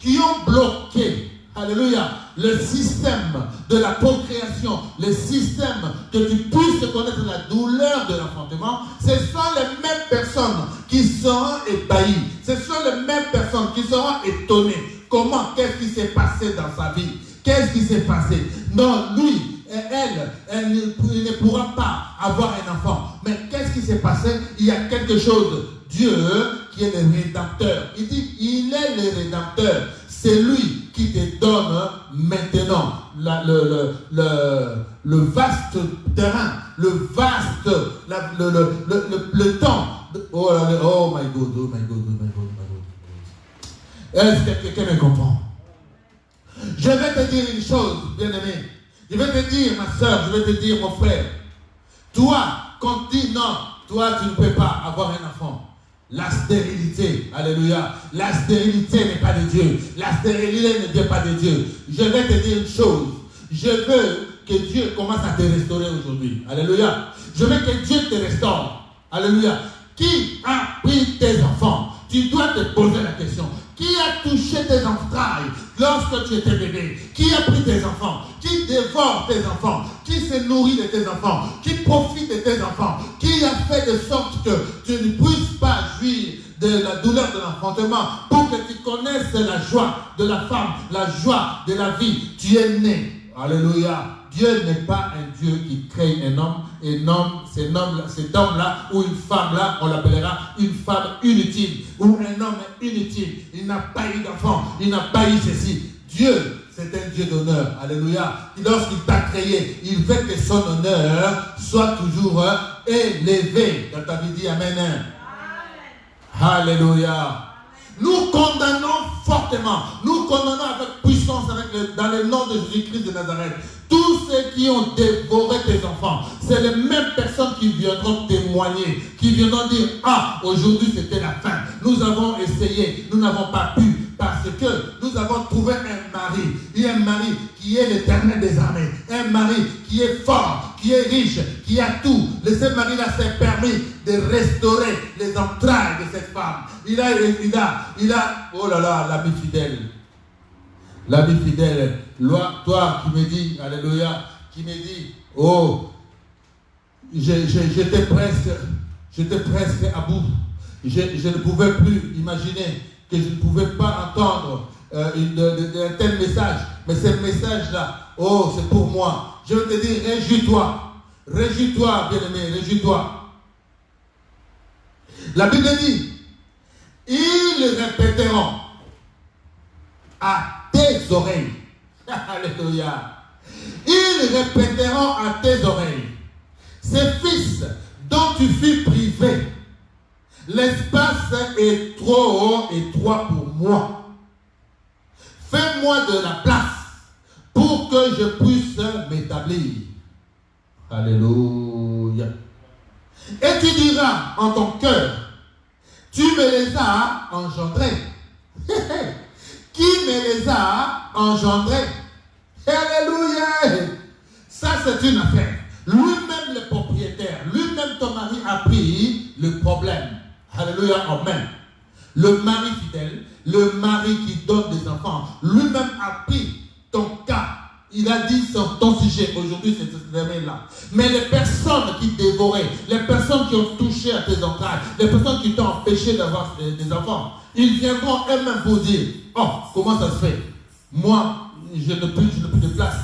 qui ont bloqué, alléluia, le système de la procréation, le système que tu puisses connaître la douleur de l'enfantement, ce sont les mêmes personnes qui seront ébahies. Ce sont les mêmes personnes qui seront étonnées. Comment? Qu'est-ce qui s'est passé dans sa vie? Qu'est-ce qui s'est passé? Non, lui, elle ne pourra pas avoir un enfant. Mais qu'est-ce qui s'est passé? Il y a quelque chose. Dieu qui est le rédempteur. Il dit, il est le rédempteur. C'est lui qui te donne maintenant le vaste terrain, le vaste, le temps. Oh my God, oh my God, oh my God, oh my God. Est-ce que quelqu'un me comprend? Je vais te dire une chose, bien-aimé. Je vais te dire, ma soeur, je vais te dire, mon frère. Toi, quand tu dis non, toi, tu ne peux pas avoir un enfant. La stérilité, alléluia. La stérilité n'est pas de Dieu. La stérilité ne vient pas de Dieu. Je vais te dire une chose. Je veux que Dieu commence à te restaurer aujourd'hui. Alléluia. Je veux que Dieu te restaure. Alléluia. Qui a pris tes enfants? Tu dois te poser la question. Qui a touché tes entrailles lorsque tu étais bébé? Qui a pris tes enfants? Qui dévore tes enfants? Qui se nourrit de tes enfants? Qui profite de tes enfants? Qui a fait de sorte que tu ne puisses pas jouir de la douleur de l'enfantement pour que tu connaisses la joie de la femme, la joie de la vie? Tu es né. Alléluia. Dieu n'est pas un Dieu qui crée un homme, cet homme-là ou une femme-là, on l'appellera une femme inutile ou un homme inutile. Il n'a pas eu d'enfant, il n'a pas eu ceci. Dieu, c'est un Dieu d'honneur. Alléluia. Et lorsqu'il t'a créé, il veut que son honneur soit toujours élevé. Dans ta vie, dis Amen. Amen. Alléluia. Nous condamnons fortement, nous condamnons avec puissance dans le nom de Jésus-Christ de Nazareth. Tous ceux qui ont dévoré tes enfants, c'est les mêmes personnes qui viendront témoigner, qui viendront dire, ah, aujourd'hui c'était la fin. Nous avons essayé, nous n'avons pas pu, parce que nous avons trouvé un mari. Il y a un mari qui est l'Éternel des armées, un mari qui est fort, qui est riche, qui a tout. Ce mari-là s'est permis de restaurer les entrailles de cette femme. Il a, oh là là, l'ami fidèle. L'ami fidèle, toi qui me dis, alléluia, qui me dis, oh, j'étais presque à bout. Je ne pouvais plus imaginer que je ne pouvais pas entendre un tel message. Mais ce message-là, oh, c'est pour moi. Je veux te dire, réjouis-toi. Réjouis-toi, bien-aimé, réjouis-toi. La Bible dit, ils répéteront à tes oreilles. Alléluia. Ils répéteront à tes oreilles. Ces fils dont tu fus privé, l'espace est trop étroit pour moi. Fais-moi de la place pour que je puisse m'établir. Alléluia. Et tu diras en ton cœur, Tu me les as engendrés. Qui me les a engendrés? Alléluia! Ça, c'est une affaire. Lui-même, le propriétaire, lui-même, ton mari a pris le problème. Alléluia, amen. Le mari fidèle, le mari qui donne des enfants, lui-même a pris ton cas. Il a dit ton sujet. Aujourd'hui, c'est ce dernier-là. Mais les personnes qui dévoraient, les personnes qui ont touché à tes entrailles, les personnes qui t'ont empêché d'avoir des enfants, ils viendront eux-mêmes vous dire, oh, comment ça se fait? Moi, je n'ai plus de place.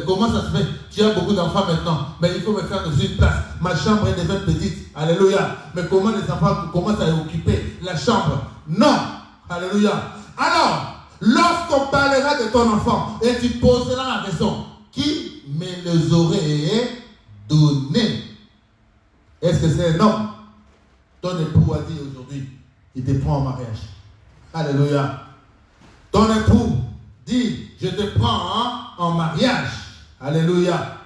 Comment ça se fait? Tu as beaucoup d'enfants maintenant, mais il faut me faire aussi une place. Ma chambre est devenue petite. Alléluia. Mais comment les enfants commencent à occuper la chambre? Non. Alléluia. Alors, lorsqu'on parlera de ton enfant et tu poseras la question, qui me les aurait donnés? Est-ce que c'est un homme? Ton époux a dit aujourd'hui, il te prend en mariage. Alléluia. Ton époux dit, je te prends en mariage. Alléluia.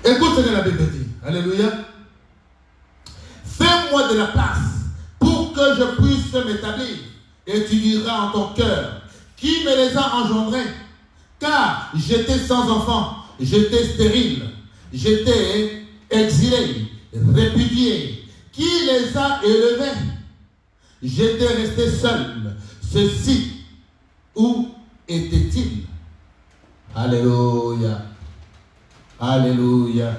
Écoute ce que la Bible dit. Alléluia. Fais-moi de la place pour que je puisse m'établir. Et tu diras en ton cœur, qui me les a engendrés? Car j'étais sans enfant, j'étais stérile, j'étais exilé, répudié. Qui les a élevés? J'étais resté seul. Ceci, où était-il? Alléluia. Alléluia.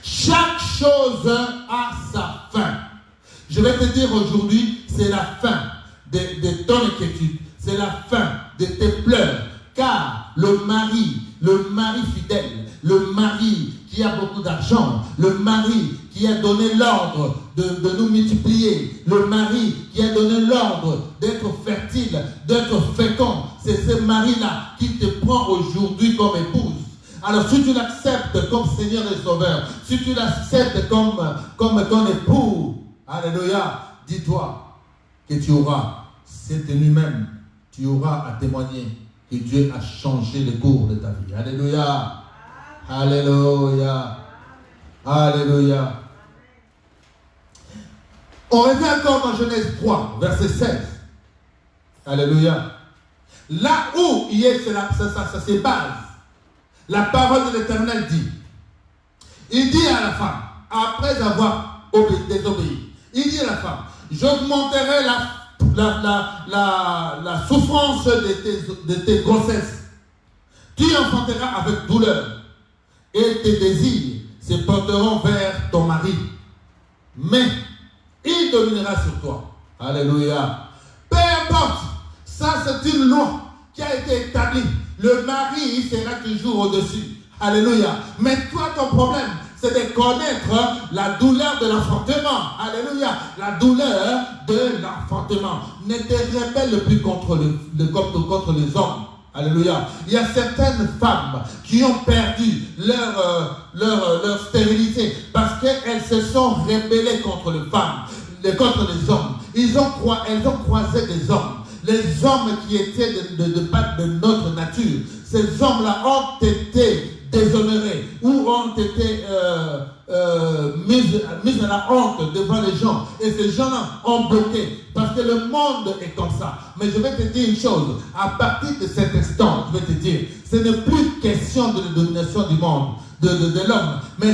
Chaque chose a sa fin. Je vais te dire aujourd'hui, c'est la fin de ton inquiétude. C'est la fin de tes pleurs. Car le mari fidèle, le mari qui a beaucoup d'argent, le mari qui a donné l'ordre de nous multiplier, le mari qui a donné l'ordre d'être fertile, d'être fécond, c'est ce mari-là qui te prend aujourd'hui comme épouse. Alors si tu l'acceptes comme Seigneur et Sauveur, si tu l'acceptes comme ton époux, alléluia, dis-toi que tu auras, c'est de lui-même, tu auras à témoigner que Dieu a changé le cours de ta vie. Alléluia. Alléluia. Alléluia. On revient encore dans Genèse 3, verset 16. Alléluia. Là où il y a ça se base. La parole de l'Éternel dit. Il dit à la femme, après avoir désobéi, il dit à la femme, j'augmenterai la souffrance de tes grossesses. Tu enfanteras avec douleur et tes désirs se porteront vers ton mari. Mais il dominera sur toi. Alléluia. Peu importe, ça c'est une loi qui a été établie. Le mari sera toujours au-dessus. Alléluia. Mais toi, ton problème, c'est de connaître la douleur de l'enfantement. Alléluia. La douleur de l'enfantement. Ne te rebelle plus contre les hommes. Alléluia. Il y a certaines femmes qui ont perdu leur stérilité parce qu'elles se sont rebellées contre les femmes, contre les hommes. Elles ont croisé des hommes. Les hommes qui étaient de notre nature. Ces hommes-là ont été déshonorés ou ont été mis à la honte devant les gens. Et ces gens-là ont bloqué. Parce que le monde est comme ça. Mais je vais te dire une chose. À partir de cet instant, je vais te dire, ce n'est plus question de la domination du monde, de l'homme. Mais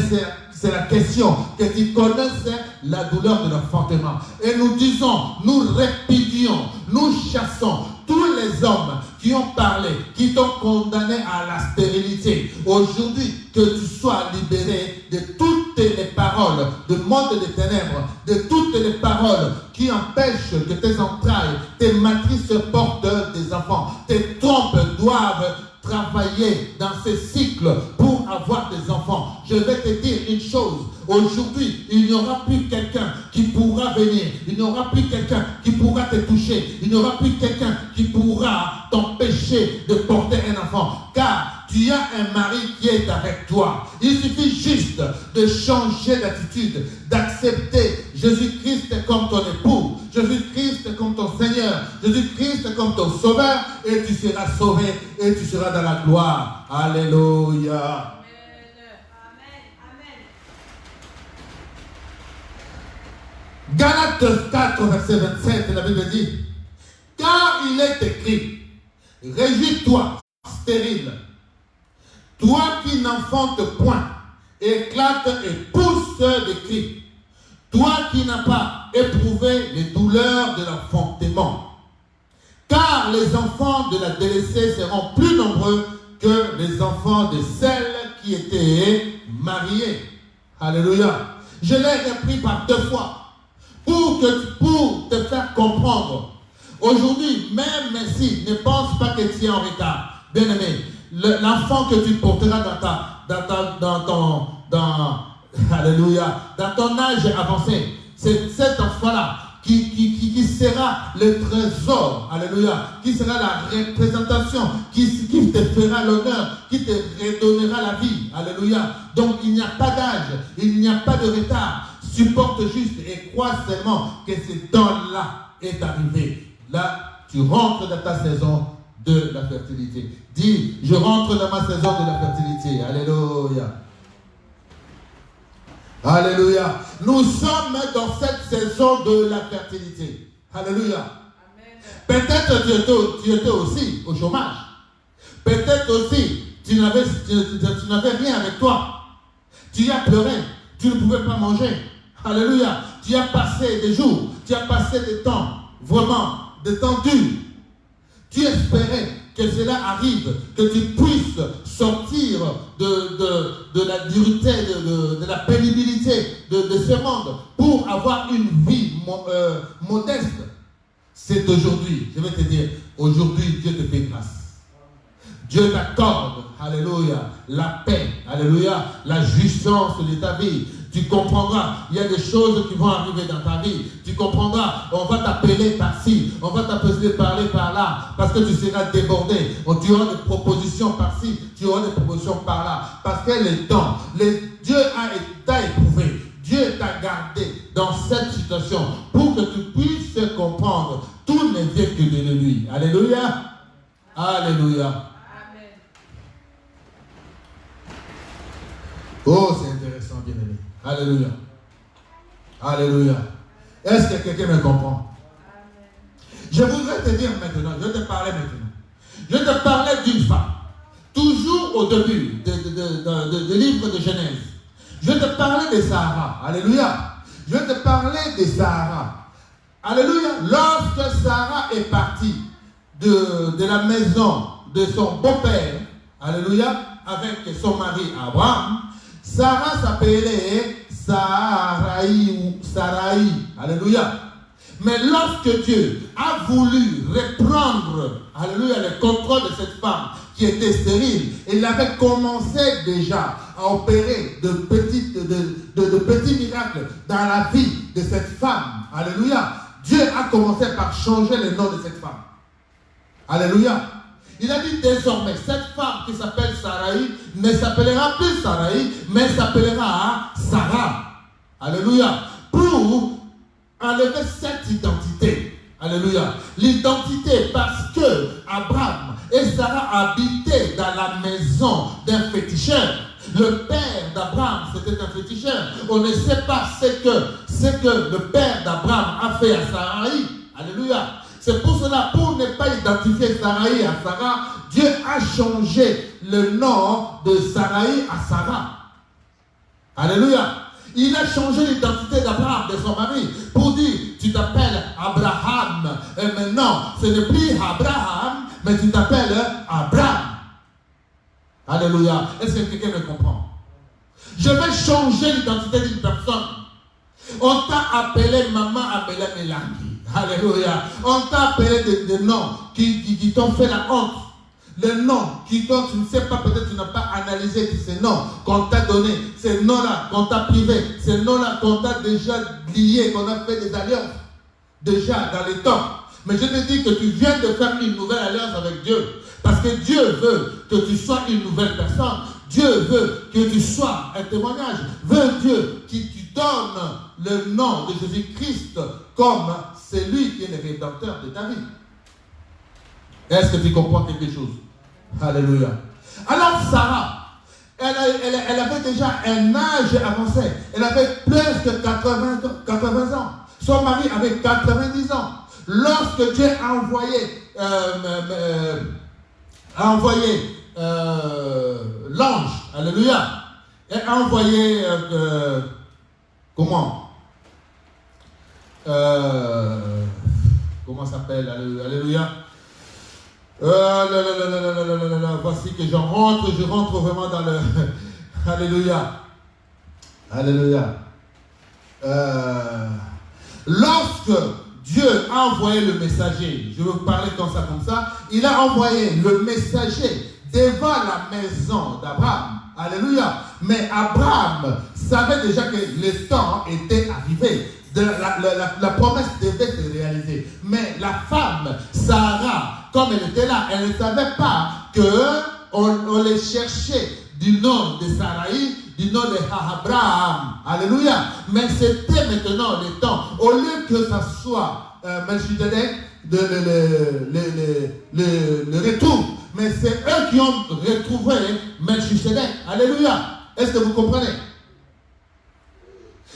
c'est la question que tu connaisses la douleur de l'enfantement. Et nous disons, nous répudions, nous chassons tous les hommes qui ont parlé, qui t'ont condamné à la stérilité. Aujourd'hui, que tu sois libéré de toutes les paroles du monde des ténèbres, de toutes les paroles qui empêchent que tes entrailles, tes matrices portent des enfants. Tes trompes doivent travailler dans ces cycles pour avoir des enfants. Je vais te dire une chose. Aujourd'hui, il n'y aura plus quelqu'un qui pourra venir. Il n'y aura plus quelqu'un qui pourra te toucher. Il n'y aura plus quelqu'un qui pourra t'empêcher de porter un enfant. Car tu as un mari qui est avec toi. Il suffit juste de changer d'attitude, d'accepter Jésus-Christ comme ton époux, Jésus-Christ comme ton Seigneur, Jésus-Christ comme ton Sauveur, et tu seras sauvé et tu seras dans la gloire. Alléluia. Galates 4, verset 27, la Bible dit, car il est écrit, réjouis-toi, stérile, toi qui n'enfantes point, éclate et pousse de cris, toi qui n'as pas éprouvé les douleurs de l'enfantement. Car les enfants de la délaissée seront plus nombreux que les enfants de celles qui étaient mariées. Alléluia. Je l'ai repris par 2 fois pour te faire comprendre. Aujourd'hui, même si ne pense pas que tu es en retard, bien aimé, l'enfant que tu porteras alléluia, dans ton âge avancé, c'est cet enfant-là qui sera le trésor, alléluia, qui sera la représentation, qui te fera l'honneur, qui te redonnera la vie, alléluia. Donc il n'y a pas d'âge, il n'y a pas de retard. Supporte juste et crois seulement que ce don-là est arrivé. Là, tu rentres dans ta saison de la fertilité. Dis, je rentre dans ma saison de la fertilité. Alléluia. Alléluia. Nous sommes dans cette saison de la fertilité. Alléluia. Peut-être tu étais aussi au chômage. Peut-être aussi tu n'avais rien avec toi. Tu as pleuré. Tu ne pouvais pas manger. Alléluia. Tu as passé des jours. Tu as passé des temps. Vraiment, des temps durs. Tu espérais que cela arrive, que tu puisses sortir de la dureté, de la pénibilité de ce monde pour avoir une vie modeste. C'est aujourd'hui, je vais te dire, aujourd'hui Dieu te fait grâce. Dieu t'accorde, alléluia, la paix, alléluia, la jouissance de ta vie. Tu comprendras, il y a des choses qui vont arriver dans ta vie. Tu comprendras, on va t'appeler par-ci, on va t'appeler parler par-là, parce que tu seras débordé. Tu auras des propositions par-ci, tu auras des propositions par-là. Parce que les temps, Dieu t'a éprouvé, Dieu t'a gardé dans cette situation pour que tu puisses comprendre. Tout ne vient que de lui. Alléluia. Alléluia. Oh, c'est intéressant, bien-aimé. Alléluia. Alléluia. Est-ce que quelqu'un me comprend? Je voudrais te dire maintenant, je vais te parler maintenant. Je vais te parler d'une femme. Toujours au début du livre de Genèse. Je vais te parler de Sarah. Alléluia. Je vais te parler de Sarah. Alléluia. Lorsque Sarah est partie de la maison de son beau-père, alléluia, avec son mari Abraham, Sarah s'appelait Sarai. Alléluia. Mais lorsque Dieu a voulu reprendre, alléluia, le contrôle de cette femme qui était stérile, il avait commencé déjà à opérer de petits miracles dans la vie de cette femme. Alléluia. Dieu a commencé par changer le nom de cette femme. Alléluia. Il a dit désormais, cette femme qui s'appelle Sarai ne s'appellera plus Sarai, mais s'appellera Sarah. Alléluia. Pour enlever cette identité. Alléluia. L'identité parce que Abraham et Sarah habitaient dans la maison d'un féticheur. Le père d'Abraham, c'était un féticheur. On ne sait pas ce que le père d'Abraham a fait à Sarai. Alléluia. C'est pour cela, pour ne pas identifier Sarai à Sarah, Dieu a changé le nom de Sarai à Sarah. Alléluia. Il a changé l'identité d'Abraham, de son mari, pour dire, tu t'appelles Abraham. Et maintenant, ce n'est plus Abraham, mais tu t'appelles Abraham. Alléluia. Est-ce que quelqu'un me comprend? Je vais changer l'identité d'une personne. On t'a appelé maman Abela Melangi. Alléluia. On t'a appelé des noms qui t'ont fait la honte. Les noms qui tu ne sais pas, peut-être tu n'as pas analysé ces noms qu'on t'a donné, ces noms-là qu'on t'a privé, ces noms-là qu'on t'a déjà liés, qu'on a fait des alliances déjà dans les temps. Mais je te dis que tu viens de faire une nouvelle alliance avec Dieu. Parce que Dieu veut que tu sois une nouvelle personne. Dieu veut que tu sois un témoignage. Veut Dieu qui donne le nom de Jésus-Christ comme celui qui est le rédempteur de ta vie. Est-ce que tu comprends quelque chose? Alléluia. Alors Sarah, elle avait déjà un âge avancé. Elle avait plus que 80 ans. Son mari avait 90 ans. Lorsque Dieu a envoyé l'ange, alléluia, et a envoyé comment s'appelle, alléluia. Voici que je rentre vraiment dans le alléluia. Alléluia. Lorsque Dieu a envoyé le messager, je veux parler comme ça, il a envoyé le messager devant la maison d'Abraham. Alléluia. Mais Abraham savait déjà que le temps était arrivé. La promesse devait se réaliser. Mais la femme, Sarah, comme elle était là, elle ne savait pas qu'on les cherchait du nom de Sarai, du nom de Abraham. Alléluia. Mais c'était maintenant le temps. Au lieu que ça soit Melchizedek le retrouve, mais c'est eux qui ont retrouvé Melchizedek. Alléluia. Est-ce que vous comprenez?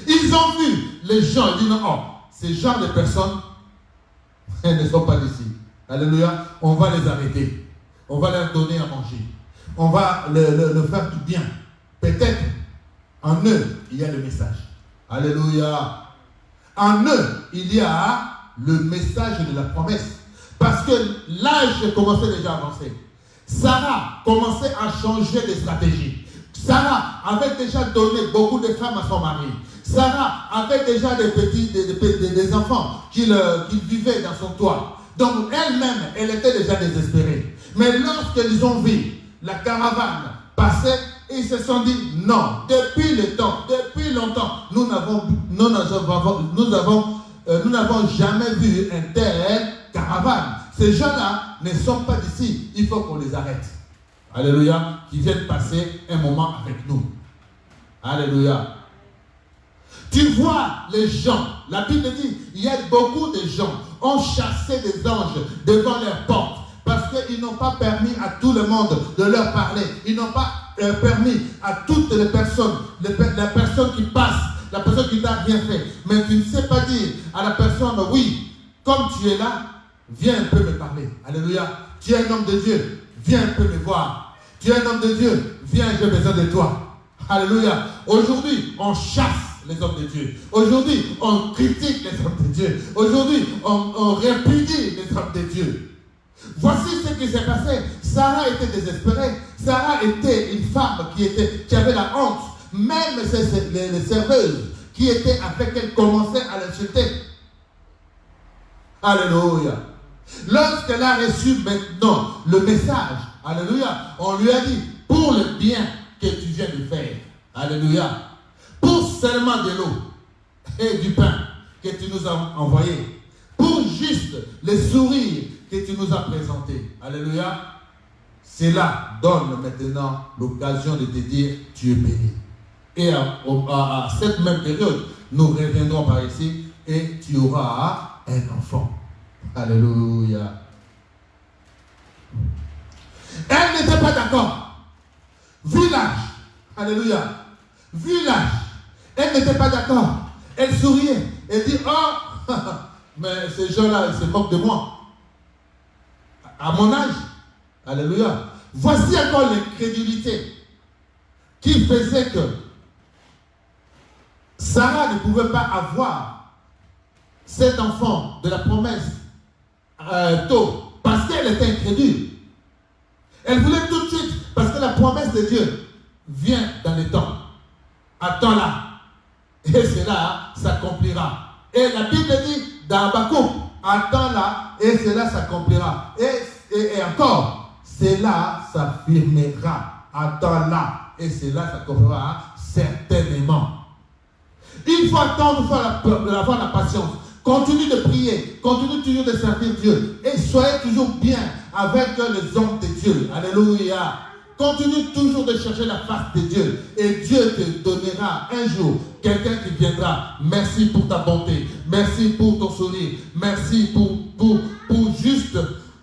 Ils ont vu les gens, ils disent non, ces genres de personnes ne sont pas d'ici. Alléluia. On va les arrêter. On va leur donner à manger. On va le faire du bien. Peut-être en eux, il y a le message. Alléluia. En eux, il y a le message de la promesse. Parce que l'âge commençait déjà à avancer. Sarah commençait à changer de stratégie. Sarah avait déjà donné beaucoup de femmes à son mari. Sarah avait déjà des enfants qui vivaient dans son toit. Donc elle-même, elle était déjà désespérée. Mais lorsqu'ils ont vu la caravane passer, ils se sont dit non, depuis longtemps, nous n'avons jamais vu un tel caravane. Ces gens-là ne sont pas d'ici. Il faut qu'on les arrête. Alléluia. Qui viennent passer un moment avec nous. Alléluia. Tu vois les gens. La Bible dit, il y a beaucoup de gens qui ont chassé des anges devant leurs portes. Parce qu'ils n'ont pas permis à tout le monde de leur parler. Ils n'ont pas permis à toutes les personnes, la personne qui passe, la personne qui t'a rien fait. Mais tu ne sais pas dire à la personne, oui, comme tu es là, viens un peu me parler. Alléluia. Tu es un homme de Dieu, viens un peu me voir. Tu es un homme de Dieu, viens, j'ai besoin de toi. Alléluia. Aujourd'hui, on chasse les hommes de Dieu. Aujourd'hui, on critique les hommes de Dieu. Aujourd'hui, on répudie les hommes de Dieu. Voici ce qui s'est passé. Sarah était désespérée. Sarah était une femme qui avait la honte. Même les serveuses qui étaient avec elle commençaient à l'insulter. Alléluia. Lorsqu'elle a reçu maintenant le message, alléluia, on lui a dit, pour le bien que tu viens de faire, alléluia, pour seulement de l'eau et du pain que tu nous as envoyé, pour juste les sourires que tu nous as présentés, alléluia, cela donne maintenant l'occasion de te dire, tu es béni. Et à cette même période, nous reviendrons par ici et tu auras un enfant. Alléluia. Elle n'était pas d'accord. Vu l'âge. Alléluia. Vu l'âge. Elle n'était pas d'accord. Elle souriait. Elle dit, oh, mais ces gens-là, ils se moquent de moi. À mon âge. Alléluia. Voici encore l'incrédulité qui faisait que Sarah ne pouvait pas avoir cet enfant de la promesse tôt, parce qu'elle était incrédule. Elle voulait tout de suite, parce que la promesse de Dieu vient dans le temps. Attends-la. Et cela s'accomplira. Et la Bible dit dans Habakkuk, attends-la et cela s'accomplira. Et encore, cela s'affirmera. Attends-la et cela s'accomplira certainement. Il faut attendre, il faut avoir la patience. Continue de prier, continue toujours de servir Dieu. Et soyez toujours bien avec les hommes de Dieu. Alléluia. Continue toujours de chercher la face de Dieu. Et Dieu te donnera un jour quelqu'un qui viendra. Merci pour ta bonté. Merci pour ton sourire. Merci pour juste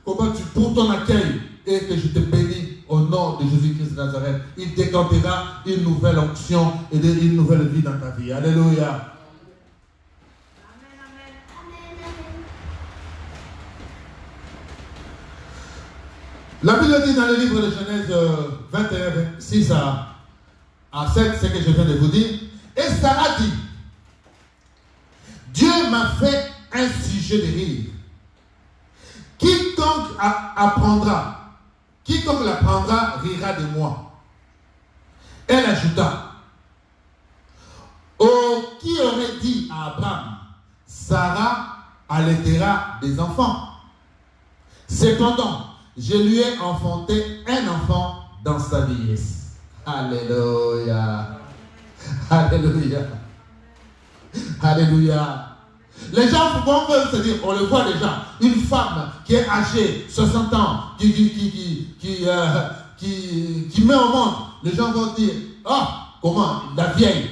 pour ton accueil. Et que je te bénis au nom de Jésus-Christ de Nazareth. Il décantera une nouvelle onction et une nouvelle vie dans ta vie. Alléluia. La Bible dit dans le livre de Genèse 21, 26 à 7, c'est ce que je viens de vous dire. Et Sarah dit, Dieu m'a fait un sujet de rire. Quiconque l'apprendra rira de moi. Elle ajouta, oh, qui aurait dit à Abraham, Sarah allaitera des enfants. Cependant, je lui ai enfanté un enfant dans sa vieillesse. Alléluia. Alléluia. Alléluia. Les gens peuvent se dire, on le voit déjà, une femme qui est âgée, 60 ans, qui met au monde, les gens vont dire, oh, comment la vieille,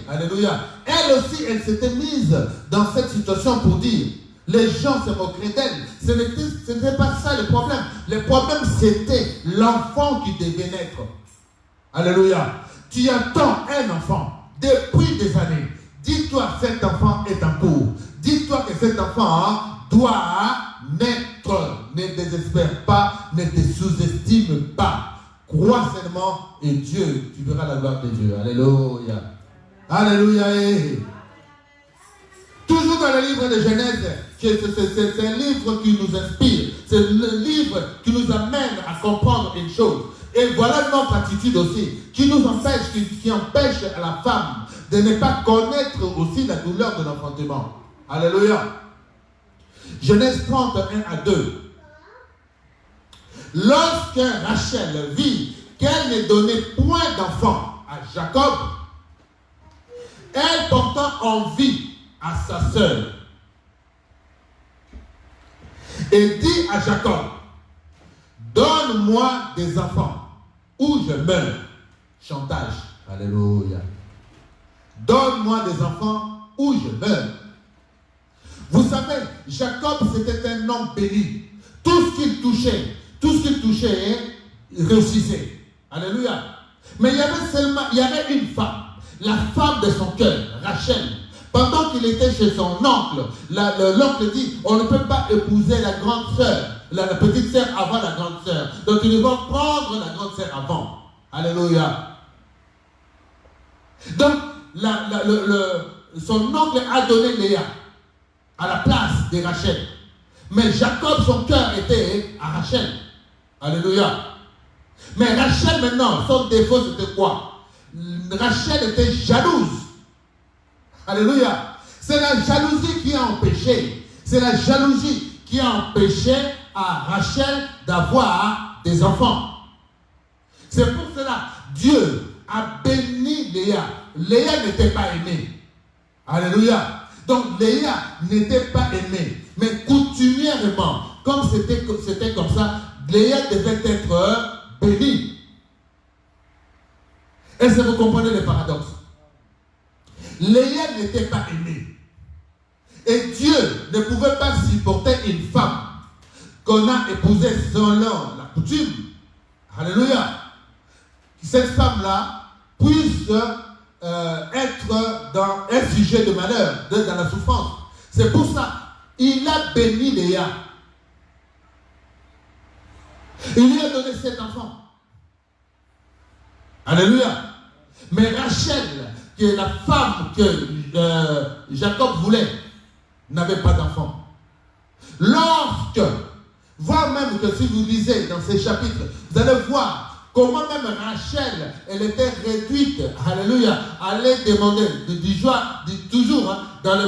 alléluia. Elle aussi, elle s'était mise dans cette situation pour dire, les gens se moqueraient d'elle. Ce n'était pas ça le problème. Le problème, c'était l'enfant qui devait naître. Alléluia. Tu attends un enfant depuis des années. Dis-toi, cet enfant est en cours. Dis-toi que cet enfant doit naître. Ne désespère pas, ne te sous-estime pas. Crois seulement et Dieu, tu verras la gloire de Dieu. Alléluia. Alléluia. Toujours dans le livre de Genèse, c'est un livre qui nous inspire. C'est le livre qui nous amène à comprendre une chose. Et voilà notre attitude aussi, qui nous empêche, qui empêche à la femme de ne pas connaître aussi la douleur de l'enfantement. Alléluia. Genèse 31 à 2. Lorsque Rachel vit qu'elle ne donnait point d'enfant à Jacob, elle porta envie à sa sœur et dit à Jacob, donne-moi des enfants ou je meurs. Chantage. Alléluia. Donne-moi des enfants ou je meurs. Vous savez, Jacob c'était un homme béni. Tout ce qu'il touchait, réussissait. Alléluia. Mais il y avait une femme, la femme de son cœur, Rachel. Pendant qu'il était chez son oncle, l'oncle dit, on ne peut pas épouser la grande sœur, la petite sœur avant la grande sœur. Donc ils vont prendre la grande sœur avant. Alléluia. Donc son oncle a donné Léa à la place de Rachel. Mais Jacob, son cœur était à Rachel. Alléluia. Mais Rachel maintenant, son défaut c'était quoi? Rachel était jalouse. Alléluia. C'est la jalousie qui a empêché. C'est la jalousie qui a empêché à Rachel d'avoir des enfants. C'est pour cela Dieu a béni Léa. Léa n'était pas aimée. Alléluia. Donc Léa n'était pas aimée. Mais coutumièrement, comme c'était comme ça, Léa devait être bénie. Est-ce que vous comprenez le paradoxe? Léa n'était pas aimée. Et Dieu ne pouvait pas supporter une femme qu'on a épousée selon la coutume. Alléluia. Cette femme-là puisse être dans un sujet de malheur, dans la souffrance. C'est pour ça il a béni Léa. Il lui a donné 7 enfants. Alléluia. Mais Rachel, qui est la femme que Jacob voulait, n'avait pas d'enfant. Voire même que si vous lisez dans ces chapitres, vous allez voir comment même Rachel, elle était réduite, alléluia, allait demander, toujours dans la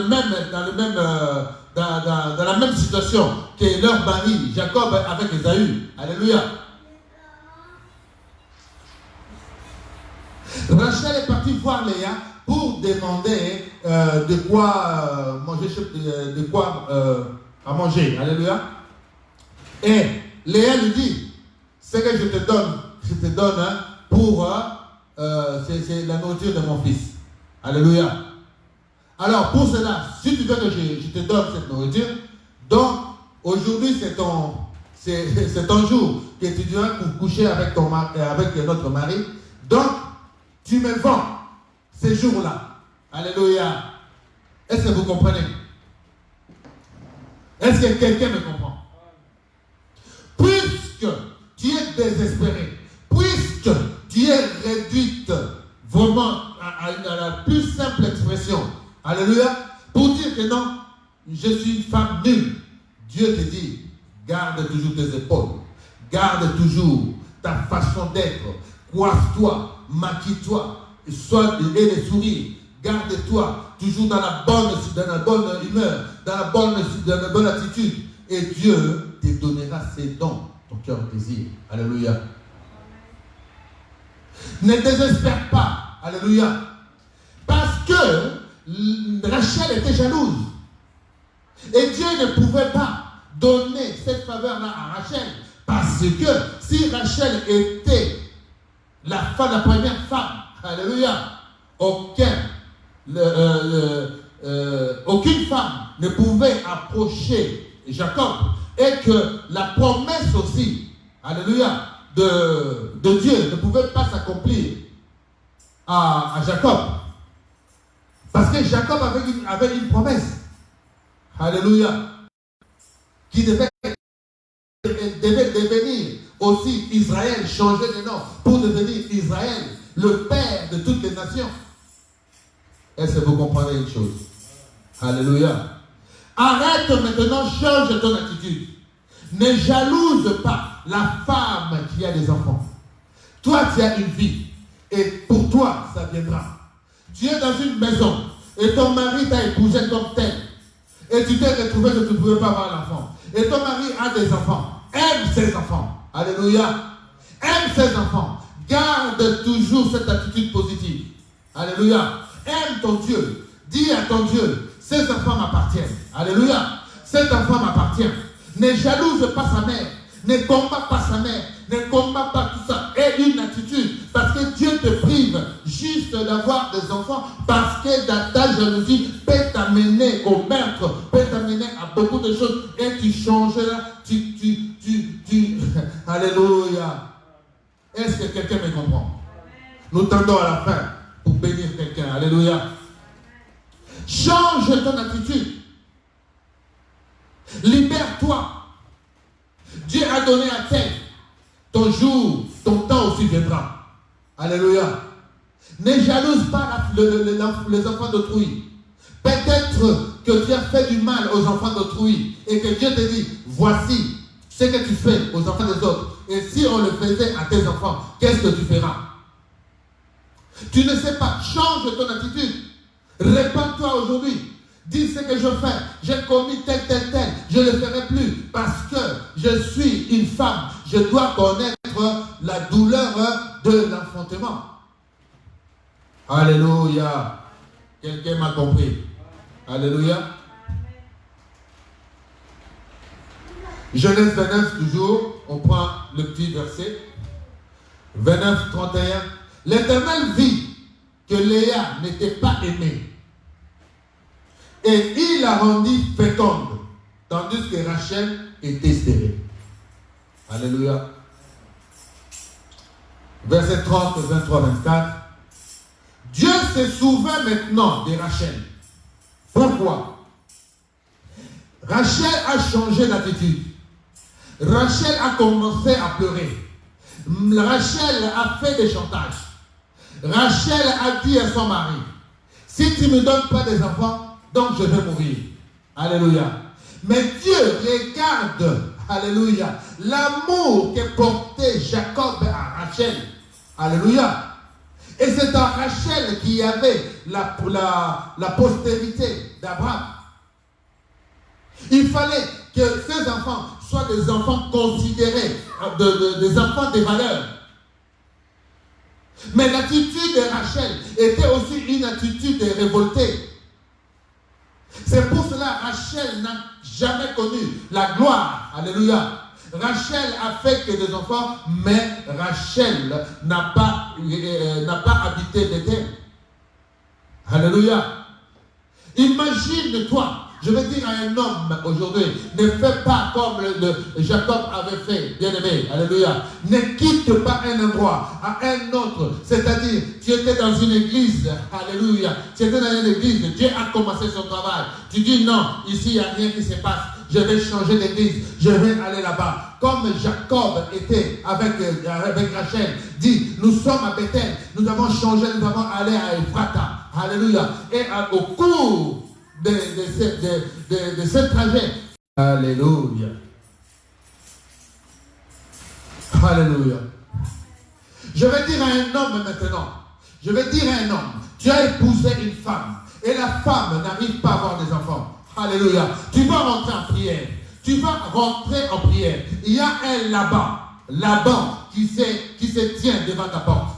même situation que leur mari, Jacob avec Ésaü. Alléluia. Rachel est partie voir Léa pour demander de quoi à manger. Alléluia. Et Léa lui dit, ce que je te donne pour c'est la nourriture de mon fils. Alléluia. Alors pour cela, si tu veux que je te donne cette nourriture, donc aujourd'hui c'est ton jour que tu dois coucher avec notre mari. Donc tu me vends ces jours-là. Alléluia. Est-ce que vous comprenez? Est-ce que quelqu'un me comprend? Puisque désespéré, puisque tu es réduite vraiment à la plus simple expression, alléluia, pour dire que non, je suis une femme nulle, Dieu te dit, garde toujours tes épaules, garde toujours ta façon d'être, coiffe-toi, maquille-toi, et les sourires, garde-toi toujours dans la bonne humeur, dans la bonne attitude, et Dieu te donnera ses dons, ton cœur désire. Alléluia. Ne désespère pas, alléluia, parce que Rachel était jalouse, et Dieu ne pouvait pas donner cette faveur-là à Rachel, parce que si Rachel était la première femme, alléluia, aucune femme ne pouvait approcher Jacob, et que la promesse aussi, alléluia, de Dieu ne pouvait pas s'accomplir à Jacob, parce que Jacob avait une promesse, alléluia, qui devait devenir aussi Israël, changer de nom pour devenir Israël, le père de toutes les nations. Est-ce que vous comprenez une chose? Alléluia. Arrête maintenant, change ton attitude. Ne jalouse pas la femme qui a des enfants. Toi, tu as une vie, et pour toi, ça viendra. Tu es dans une maison, et ton mari t'a épousé comme tel, et tu t'es retrouvé que tu ne pouvais pas avoir l'enfant. Et ton mari a des enfants. Aime ses enfants. Alléluia. Aime ses enfants. Garde toujours cette attitude positive. Alléluia. Aime ton Dieu. Dis à ton Dieu, ces enfants m'appartiennent. Alléluia. Cet enfant m'appartient. Ne jalouse pas sa mère. Ne combat pas sa mère. Ne combat pas tout ça. Aie une attitude. Parce que Dieu te prive juste d'avoir des enfants. Parce que ta jalousie peut t'amener au meurtre. Peut t'amener à beaucoup de choses. Et tu changeras. Alléluia. Est-ce que quelqu'un me comprend? Nous tendons à la fin pour bénir quelqu'un. Alléluia. Change ton attitude. Libère-toi. Dieu a donné à tel. Ton jour, ton temps aussi viendra. Alléluia. Ne jalouse pas les enfants d'autrui. Peut-être que tu as fait du mal aux enfants d'autrui et que Dieu te dit, voici ce que tu fais aux enfants des autres. Et si on le faisait à tes enfants, qu'est-ce que tu feras? Tu ne sais pas. Change ton attitude. Répands-toi aujourd'hui. Dis ce que je fais. J'ai commis tel. Je ne le ferai plus parce que je suis une femme. Je dois connaître la douleur de l'enfantement. Alléluia. Quelqu'un m'a compris. Alléluia. Genèse 29 toujours. On prend le petit verset. 29, 31. L'Éternel vit que Léa n'était pas aimée. Et il la rendit féconde, tandis que Rachel était stérile. Alléluia. Verset 30, 23, 24. Dieu se souvint maintenant de Rachel. Pourquoi? Rachel a changé d'attitude. Rachel a commencé à pleurer. Rachel a fait des chantages. Rachel a dit à son mari, si tu ne me donnes pas des enfants, donc je vais mourir. Alléluia. Mais Dieu regarde, alléluia, l'amour que portait Jacob à Rachel. Alléluia. Et c'est à Rachel qui avait la postérité d'Abraham. Il fallait que ces enfants soient des enfants considérés, des enfants de valeur. Mais l'attitude de Rachel était aussi une attitude révoltée. C'est pour cela que Rachel n'a jamais connu la gloire. Alléluia. Rachel a fait que des enfants, mais Rachel n'a pas habité d'Éden. Alléluia. Imagine-toi. Je vais dire à un homme aujourd'hui, ne fais pas comme Jacob avait fait, bien-aimé, alléluia. Ne quitte pas un endroit à un autre, c'est-à-dire, tu étais dans une église, alléluia, tu étais dans une église, Dieu a commencé son travail, tu dis non, ici il n'y a rien qui se passe, je vais changer d'église, je vais aller là-bas. Comme Jacob était avec Rachel, dit, nous sommes à Bethel, nous avons changé, nous avons allé à Ephrata. Alléluia. Et au cours de ce trajet, alléluia. Alléluia. Je vais dire à un homme maintenant, je vais dire à un homme, tu as épousé une femme et la femme n'arrive pas à avoir des enfants. Alléluia. Tu vas rentrer en prière. Tu vas rentrer en prière. Il y a un Laban qui se tient devant ta porte.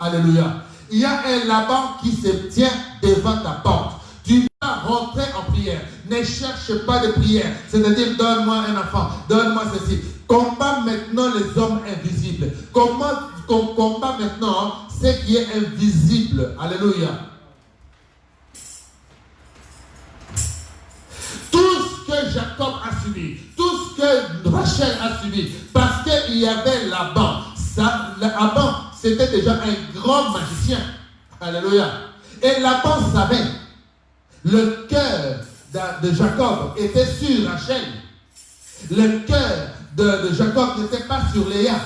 Alléluia. Il y a un Laban qui se tient devant ta porte. Tu vas rentrer en prière. Ne cherche pas de prière. C'est-à-dire, donne-moi un enfant, donne-moi ceci. Combat maintenant les hommes invisibles. Combat maintenant ce qui est invisible. Alléluia. Tout ce que Jacob a subi, tout ce que Rachel a subi, parce qu'il y avait Laban. Laban, c'était déjà un grand magicien. Alléluia. Et Laban savait, le cœur de Jacob était sur Rachel. Le cœur de Jacob n'était pas sur Léa.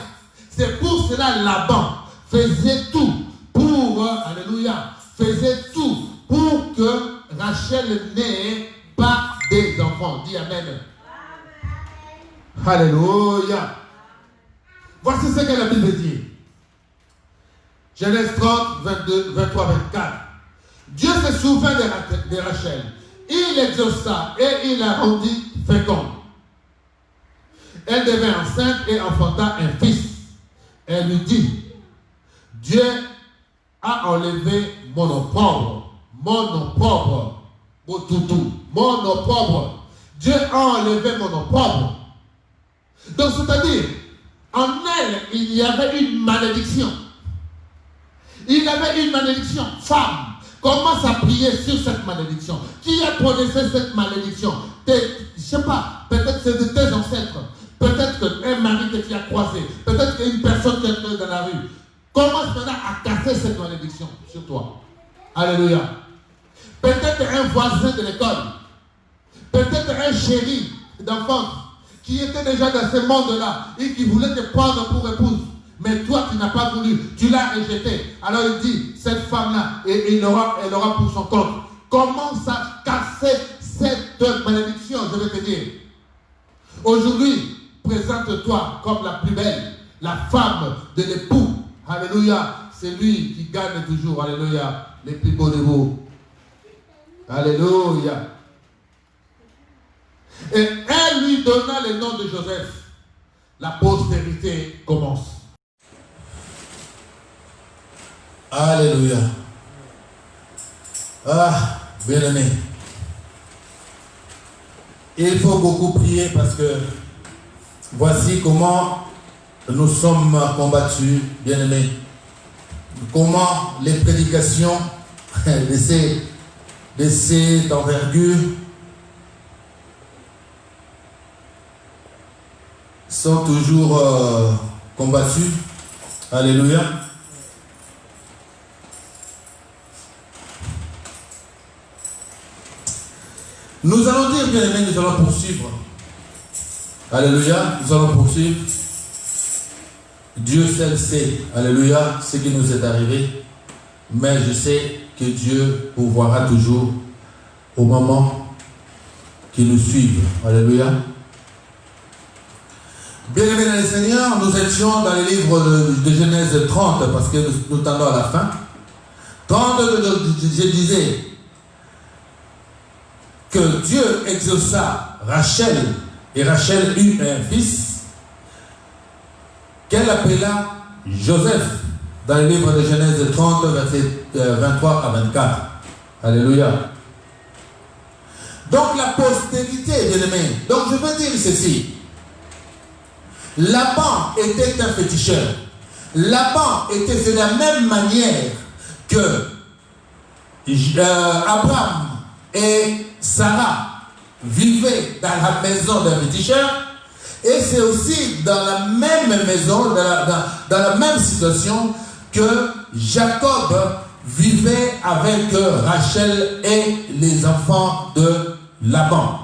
C'est pour cela Laban faisait tout pour, alléluia, faisait tout pour que Rachel n'ait pas des enfants. Dis Amen. Alléluia. Voici ce que la Bible dit. Genèse 30, 22, 23, 24. Dieu se souvint de Rachel. Il l'exauça et il la rendit féconde. Elle devint enceinte et enfanta un fils. Elle lui dit, Dieu a enlevé mon opprobre, mon opprobre. Dieu a enlevé mon opprobre. Donc c'est-à-dire, en elle, il y avait une malédiction. Il y avait une malédiction. Femme, commence à prier sur cette malédiction. Qui a prononcé cette malédiction? Je ne sais pas, peut-être c'est de tes ancêtres. Peut-être qu'un mari que tu as croisé. Peut-être qu'une personne qui est dans la rue. Commence maintenant à casser cette malédiction sur toi. Alléluia. Peut-être un voisin de l'école. Peut-être un chéri d'enfance qui était déjà dans ce monde-là et qui voulait te prendre pour épouse. Mais toi, tu n'as pas voulu. Tu l'as rejeté. Alors il dit, cette femme-là, elle aura pour son compte. Commence à casser cette malédiction, je vais te dire. Aujourd'hui, présente-toi comme la plus belle, la femme de l'époux. Alléluia. C'est lui qui gagne toujours. Alléluia. Les plus beaux de vous. Alléluia. Et elle lui donna le nom de Joseph. La postérité commence. Alléluia. Ah, bien-aimé. Il faut beaucoup prier parce que voici comment nous sommes combattus, bien-aimés. Comment les prédications de cette envergure sont toujours combattues. Alléluia. Nous allons dire, bien aimés, nous allons poursuivre. Alléluia, nous allons poursuivre. Dieu seul sait, alléluia, ce qui nous est arrivé. Mais je sais que Dieu pourvoira toujours au moment qui nous suivent. Alléluia. Bien aimés dans le Seigneur, nous étions dans le livre de Genèse 30, parce que nous tendons à la fin. 30, je disais que Dieu exauça Rachel, et Rachel eut un fils qu'elle appela Joseph, dans le livre de Genèse 30, versets 23 à 24. Alléluia. Donc la postérité, bien aimé. Donc je veux dire ceci. Laban était un féticheur. Laban était de la même manière que Abraham et Sarah vivaient dans la maison d'un féticheur. Et c'est aussi dans la même maison, dans la même situation que Jacob vivait avec Rachel et les enfants de Laban.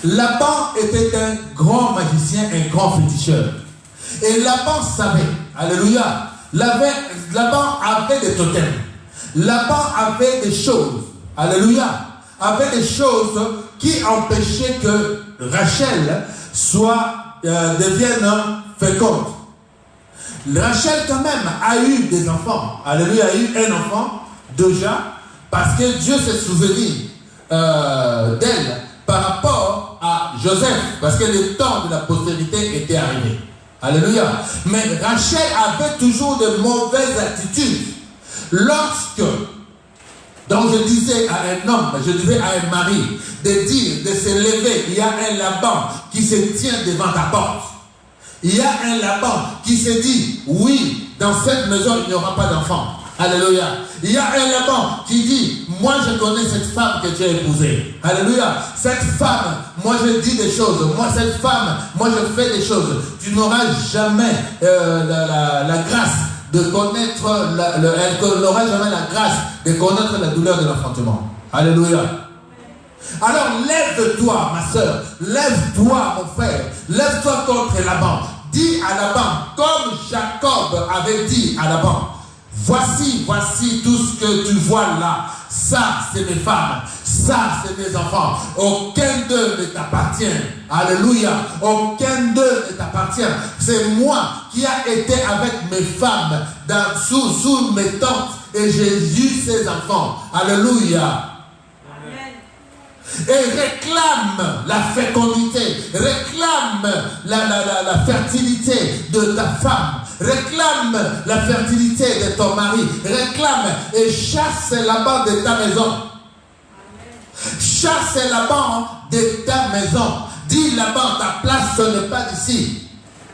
Laban était un grand magicien, un grand féticheur. Et Laban savait, alléluia, Laban avait des totems. Laban avait des choses, alléluia, avait des choses qui empêchaient que Rachel devienne féconde. Rachel quand même a eu des enfants, alléluia, a eu un enfant déjà, parce que Dieu s'est souvenu d'elle par rapport à Joseph, parce que le temps de la postérité était arrivé. Alléluia. Mais Rachel avait toujours de mauvaises attitudes. Lorsque, donc je disais à un homme, je disais à un mari, de dire, de se lever, il y a un Laban qui se tient devant ta porte. Il y a un Laban qui se dit, oui, dans cette maison, il n'y aura pas d'enfant. Alléluia. Il y a un Laban qui dit, moi je connais cette femme que tu as épousée. Alléluia. Cette femme, moi je dis des choses. Moi cette femme, moi je fais des choses. Tu n'auras jamais la grâce de connaître, elle n'aura jamais la grâce de connaître la douleur de l'enfantement. Alléluia. Alors lève-toi ma soeur, lève-toi mon frère, lève-toi contre Laban. Dis à Laban, comme Jacob avait dit à Laban, voici tout ce que tu vois là. Ça, c'est mes femmes. Ça, c'est mes enfants. Aucun d'eux ne t'appartient. Alléluia. Aucun d'eux ne t'appartient. C'est moi qui a été avec mes femmes sous mes tentes et j'ai eu ces enfants. Alléluia. Et réclame la fécondité, réclame la fertilité de ta femme, réclame la fertilité de ton mari, réclame et chasse Laban de ta maison. Chasse Laban de ta maison. Dis Laban, ta place ce n'est pas ici.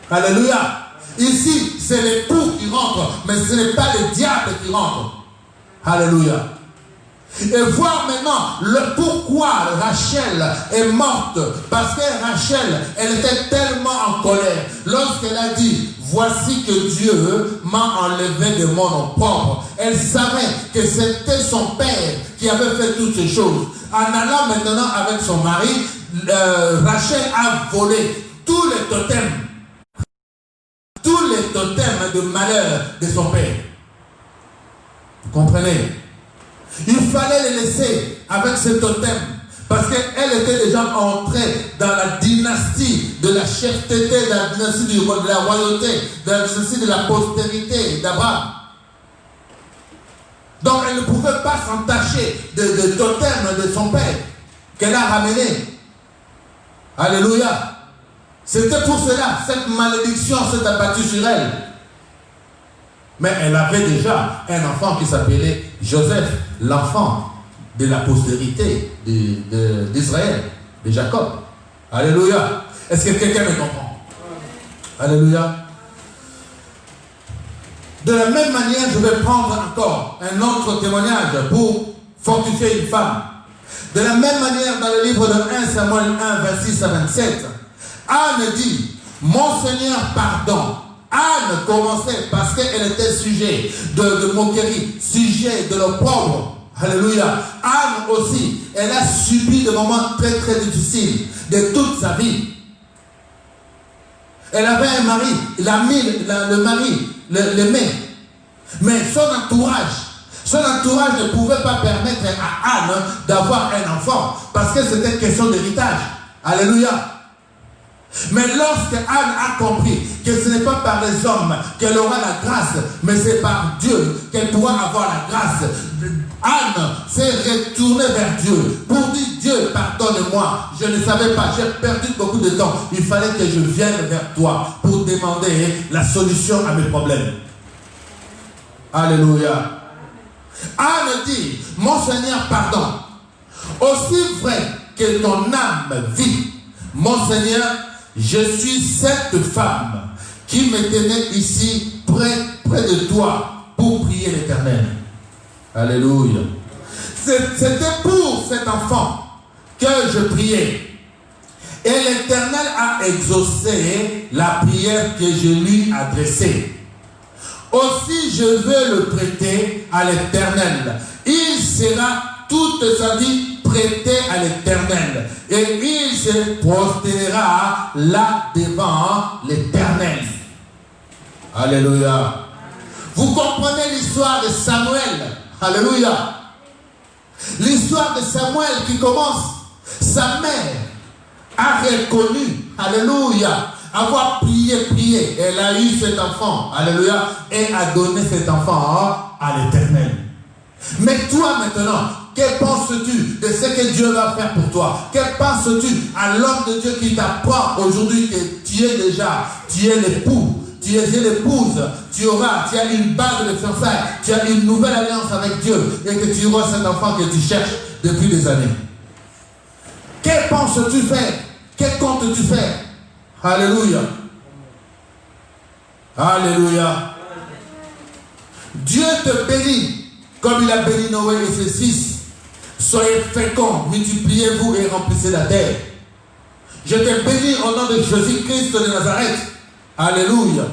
Alléluia. Ici, c'est l'époux qui rentre, mais ce n'est pas le diable qui rentre. Alléluia. Et voir maintenant pourquoi Rachel est morte. Parce que Rachel, elle était tellement en colère. Lorsqu'elle a dit, voici que Dieu m'a enlevé de mon nom propre. Elle savait que c'était son père qui avait fait toutes ces choses. En allant maintenant avec son mari, Rachel a volé tous les totems. Tous les totems de malheur de son père. Vous comprenez? Il fallait les laisser avec ce totem parce qu'elle était déjà entrée dans la dynastie de la chefté, de la dynastie de la royauté, de la dynastie de la postérité d'Abraham. Donc elle ne pouvait pas s'entacher de totem de son père qu'elle a ramené. Alléluia. C'était pour cela, cette malédiction s'est abattue sur elle. Mais elle avait déjà un enfant qui s'appelait Joseph, l'enfant de la postérité d'Israël, de Jacob. Alléluia. Est-ce que quelqu'un me comprend? Alléluia. De la même manière, je vais prendre encore un autre témoignage pour fortifier une femme. De la même manière, dans le livre de 1 Samuel 1, 26 à 27, Anne dit, mon Seigneur, pardon. Anne commençait parce qu'elle était sujet de moquerie, sujet de l'opprobre. Alléluia. Anne aussi, elle a subi des moments très très difficiles de toute sa vie. Elle avait un mari, le mari l'aimait. Mais son entourage ne pouvait pas permettre à Anne d'avoir un enfant parce que c'était question d'héritage. Alléluia. Mais lorsque Anne a compris que ce n'est pas par les hommes qu'elle aura la grâce, mais c'est par Dieu qu'elle pourra avoir la grâce, Anne s'est retournée vers Dieu pour dire, Dieu, pardonne-moi, je ne savais pas, j'ai perdu beaucoup de temps, il fallait que je vienne vers toi pour demander la solution à mes problèmes. Alléluia. Anne dit, mon Seigneur, pardon, aussi vrai que ton âme vit, mon Seigneur, je suis cette femme qui me tenait ici près de toi pour prier l'Éternel. Alléluia. C'était pour cet enfant que je priais. Et l'Éternel a exaucé la prière que je lui adressais. Aussi je veux le prêter à l'Éternel. Il sera toute sa vie prêté à l'Éternel. Et il se prosternera là devant l'Éternel. Alléluia. Vous comprenez l'histoire de Samuel. Alléluia. L'histoire de Samuel qui commence. Sa mère a reconnu, alléluia, avoir prié. Elle a eu cet enfant, alléluia, et a donné cet enfant à l'Éternel. Mais toi maintenant, que penses-tu de ce que Dieu va faire pour toi? Que penses-tu à l'homme de Dieu qui t'apprend aujourd'hui que tu es l'époux? Tu es l'épouse, tu as une bague de fiançailles, tu as une nouvelle alliance avec Dieu et que tu auras cet enfant que tu cherches depuis des années. Que penses-tu faire? Que comptes-tu faire? Alléluia. Alléluia. Dieu te bénit comme il a béni Noé et ses fils. Soyez féconds, multipliez-vous et remplissez la terre. Je te bénis au nom de Jésus-Christ de Nazareth. Alléluia.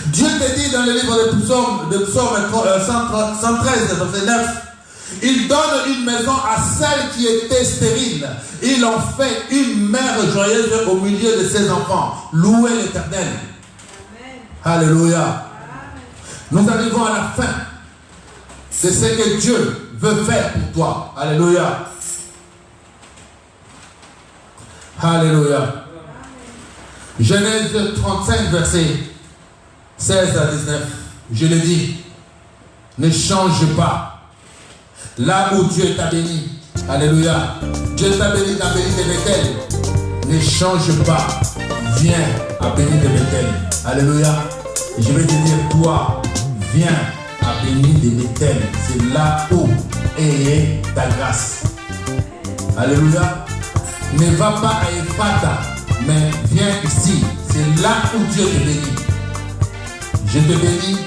Dieu te dit dans le livre de Psaume 113, verset 9, il donne une maison à celle qui était stérile. Il en fait une mère joyeuse au milieu de ses enfants. Louez l'Éternel. Alléluia. Nous arrivons à la fin de ce que Dieu veut faire pour toi. Alléluia. Alléluia. Genèse 35, verset 16 à 19. Je le dis, ne change pas. Là où Dieu t'a béni, alléluia, Dieu t'a béni de Bethel, ne change pas, viens à bénir de Bethel, alléluia. Je vais te dire, toi, viens à bénir de Bethel, c'est là où est ta grâce, alléluia. Ne va pas à Ephrata, mais viens ici, c'est là où Dieu te bénit. Je te bénis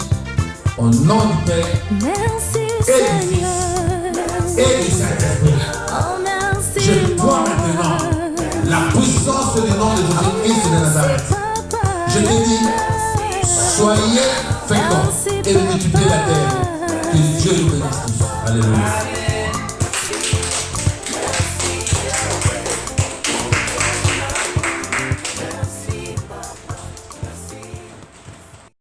au nom du Père. Merci Et du Fils et du Saint-Esprit. Oh, merci. Je dois maintenant la puissance du nom de Jésus-Christ de Nazareth. Je te dis, soyez féconds et multipliez la terre. Que Dieu nous bénisse tous. Alléluia.